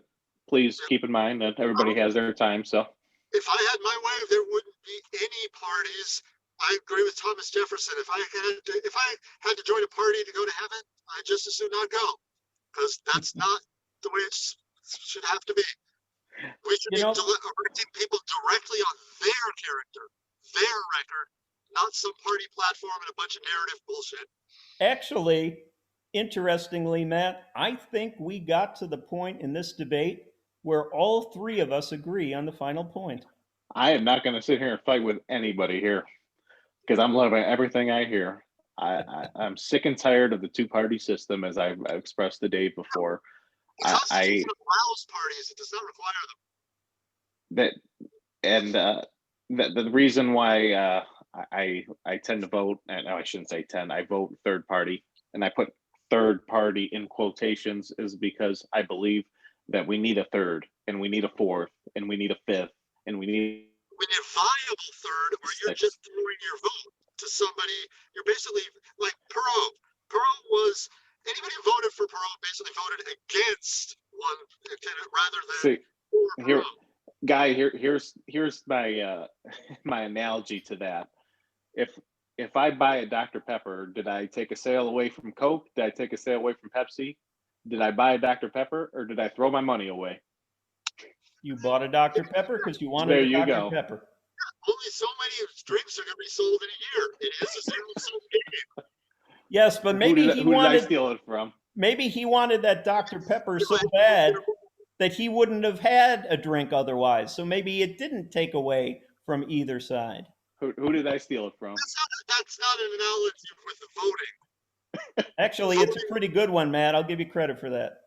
please keep in mind that everybody has their time. So if I had my way, there wouldn't be any parties. I agree with Thomas Jefferson. If I had to join a party to go to heaven, I'd just as soon not go, because that's not the way it should have to be. We should be electing people directly on their character, their record, not some party platform and a bunch of narrative bullshit. Actually, interestingly, Matt, I think we got to the point in this debate where all three of us agree on the final point. I am not going to sit here and fight with anybody here, because I'm loving everything I hear. I'm sick and tired of the two-party system, as I've expressed to Dave before. The Constitution allows parties; it does not require them. The reason why I tend to vote, and I shouldn't say tend, I vote third party, and I put third party in quotations, is because I believe that we need a third, and we need a fourth, and we need a fifth, and we need a viable third, or you're just throwing your vote to somebody. You're basically like Perot. Perot was, anybody who voted for Perot basically voted against one rather than for Perot. Guy, here's my my analogy to that. If I buy a Dr. Pepper, did I take a sale away from Coke? Did I take a sale away from Pepsi? Did I buy a Dr. Pepper, or did I throw my money away? You bought a Dr. Pepper because you wanted a Dr. Pepper. Only so many drinks are going to be sold in a year. It is a zero-sum game. Yes, but maybe who did I steal it from? Maybe he wanted that Dr. Pepper so bad that he wouldn't have had a drink otherwise. So maybe it didn't take away from either side. Who did I steal it from? That's not an analogy with the voting. Actually, it's a pretty good one, Matt. I'll give you credit for that.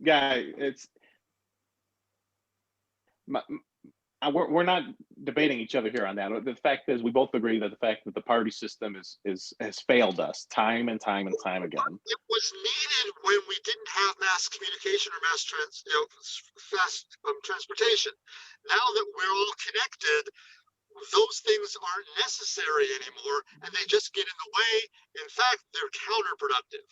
Guy, we're not debating each other here on that. The fact is, we both agree that the fact that the party system has failed us time and time and time again. It was needed when we didn't have mass communication or fast transportation. Now that we're all connected, those things aren't necessary anymore, and they just get in the way. In fact, they're counterproductive.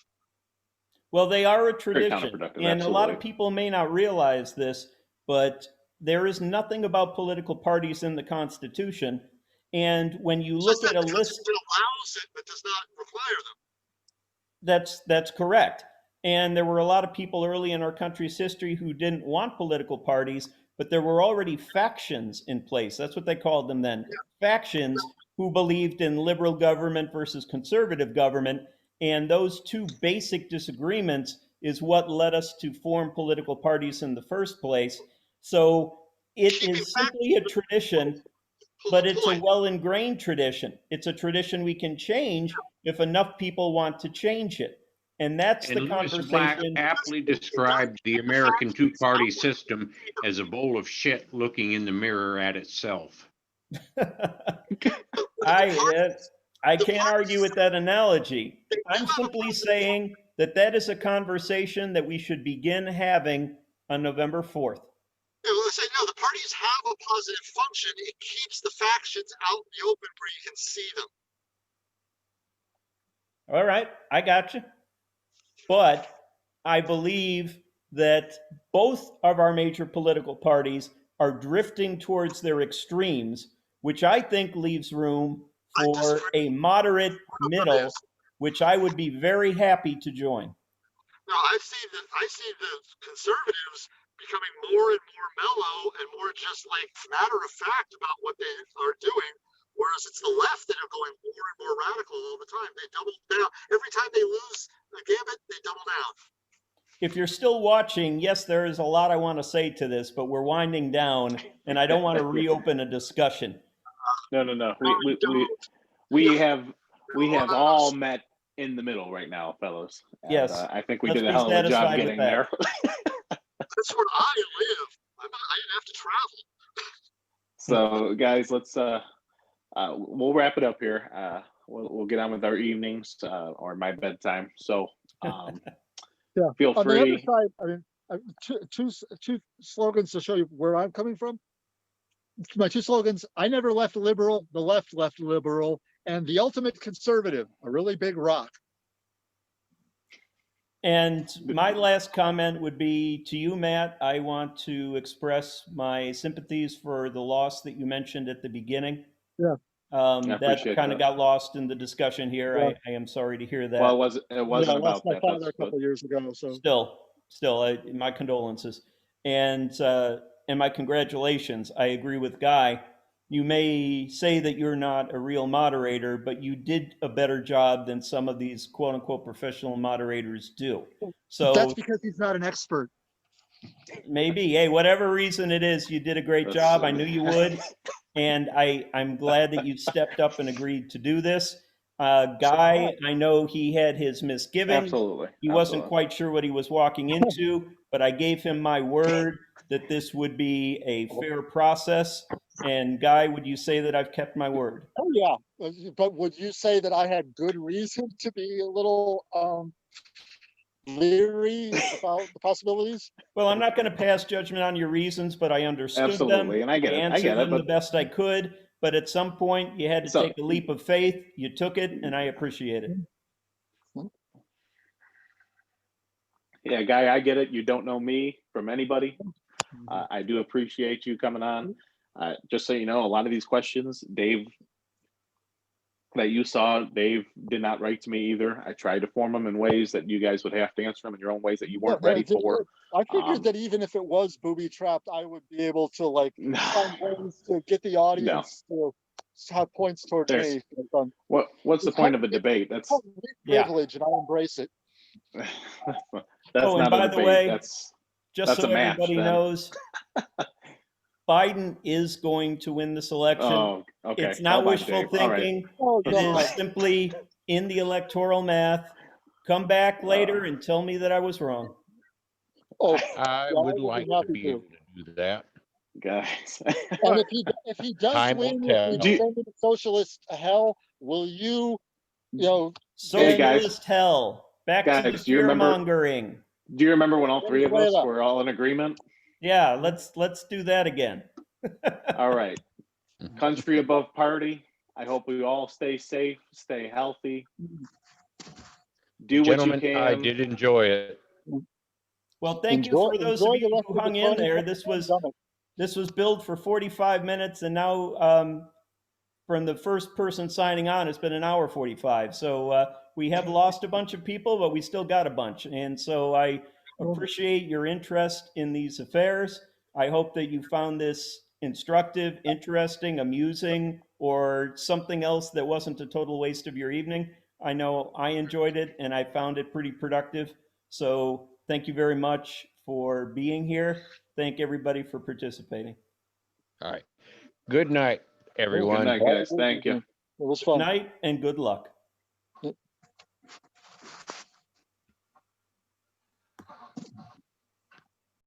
Well, they are a tradition, and a lot of people may not realize this, but there is nothing about political parties in the Constitution. And when you look at a list, it allows it, but does not require them. That's correct. And there were a lot of people early in our country's history who didn't want political parties, but there were already factions in place. That's what they called them then. Yeah. Factions who believed in liberal government versus conservative government. And those two basic disagreements is what led us to form political parties in the first place. So it is simply a tradition. But it's a well-ingrained tradition. It's a tradition we can change if enough people want to change it. And that's the Lewis Black conversation. aptly described the American two-party system as a bowl of shit looking in the mirror at itself. I can't argue with that analogy. I'm simply saying that that is a conversation that we should begin having on November 4th. Let's say, no, the parties have a positive function. It keeps the factions out in the open where you can see them. All right, I got you. But I believe that both of our major political parties are drifting towards their extremes, which I think leaves room for a moderate middle, which I would be very happy to join. No, I see the conservatives becoming more and more mellow and more just like matter of fact about what they are doing, whereas it's the left that are going more and more radical all the time. They double down. Every time they lose a gambit, they double down. If you're still watching, yes, there is a lot I want to say to this, but we're winding down, and I don't want to reopen a discussion. No. We have all met in the middle right now, fellows. And, yes, I think we did a hell of a job getting there. That's where I live. I didn't have to travel. So, guys, let's we'll wrap it up here. We'll get on with our evenings or my bedtime. So, feel free. On the other side, I mean, two slogans to show you where I'm coming from. My two slogans: I never left a liberal, the left left a liberal, and the ultimate conservative, a really big rock. And my last comment would be to you, Matt. I want to express my sympathies for the loss that you mentioned at the beginning. Yeah. That kind of got lost in the discussion here. Yeah. I am sorry to hear that. Well, it wasn't about my father a couple years ago. So still, my condolences and my congratulations. I agree with Guy. You may say that you're not a real moderator, but you did a better job than some of these quote unquote professional moderators do. So that's because he's not an expert. Maybe. Hey, whatever reason it is, you did a great job. I knew you would. And I'm glad that you stepped up and agreed to do this. Guy, I know he had his misgivings. Absolutely. He wasn't quite sure what he was walking into, but I gave him my word that this would be a fair process. And Guy, would you say that I've kept my word? Oh, yeah. But would you say that I had good reason to be a little leery about the possibilities? Well, I'm not going to pass judgment on your reasons, but I understood Absolutely. them. And I get it. Answered them the best I could. But at some point, you had to take a leap of faith. You took it, and I appreciate it. Yeah, Guy, I get it. You don't know me from anybody. I do appreciate you coming on. Just so you know, a lot of these questions, Dave, that you saw, Dave did not write to me either. I tried to form them in ways that you guys would have to answer them in your own ways that you weren't ready for. I figured that even if it was booby trapped, I would be able to find ways to get the audience to have points toward me. What's the point of a debate? That's privilege, and I embrace it. That's and not by a the debate. way, That's so a match, everybody knows, Biden is going to win this election. Oh, okay. It's not wishful thinking. It is simply in the electoral math. Come back later and tell me that I was wrong. Oh, I would like to be able to do that, guys. And if he does win, if he sends the socialist hell, will you socialist hell? Back to the fear mongering. Do you remember when all three of us were all in agreement? Yeah, let's do that again. All right. Country above party. I hope we all stay safe, stay healthy. Do what you can. I did enjoy it. Well, thank you for those of you who hung in there. This was billed for 45 minutes, and now from the first person signing on, it's been an hour 45. So we have lost a bunch of people, but we still got a bunch. And so I appreciate your interest in these affairs. I hope that you found this instructive, interesting, amusing, or something else that wasn't a total waste of your evening. I know I enjoyed it, and I found it pretty productive. So thank you very much for being here. Thank everybody for participating. All right. Good night. everyone. Good night, guys. Thank you. It was Good fun. night and good luck.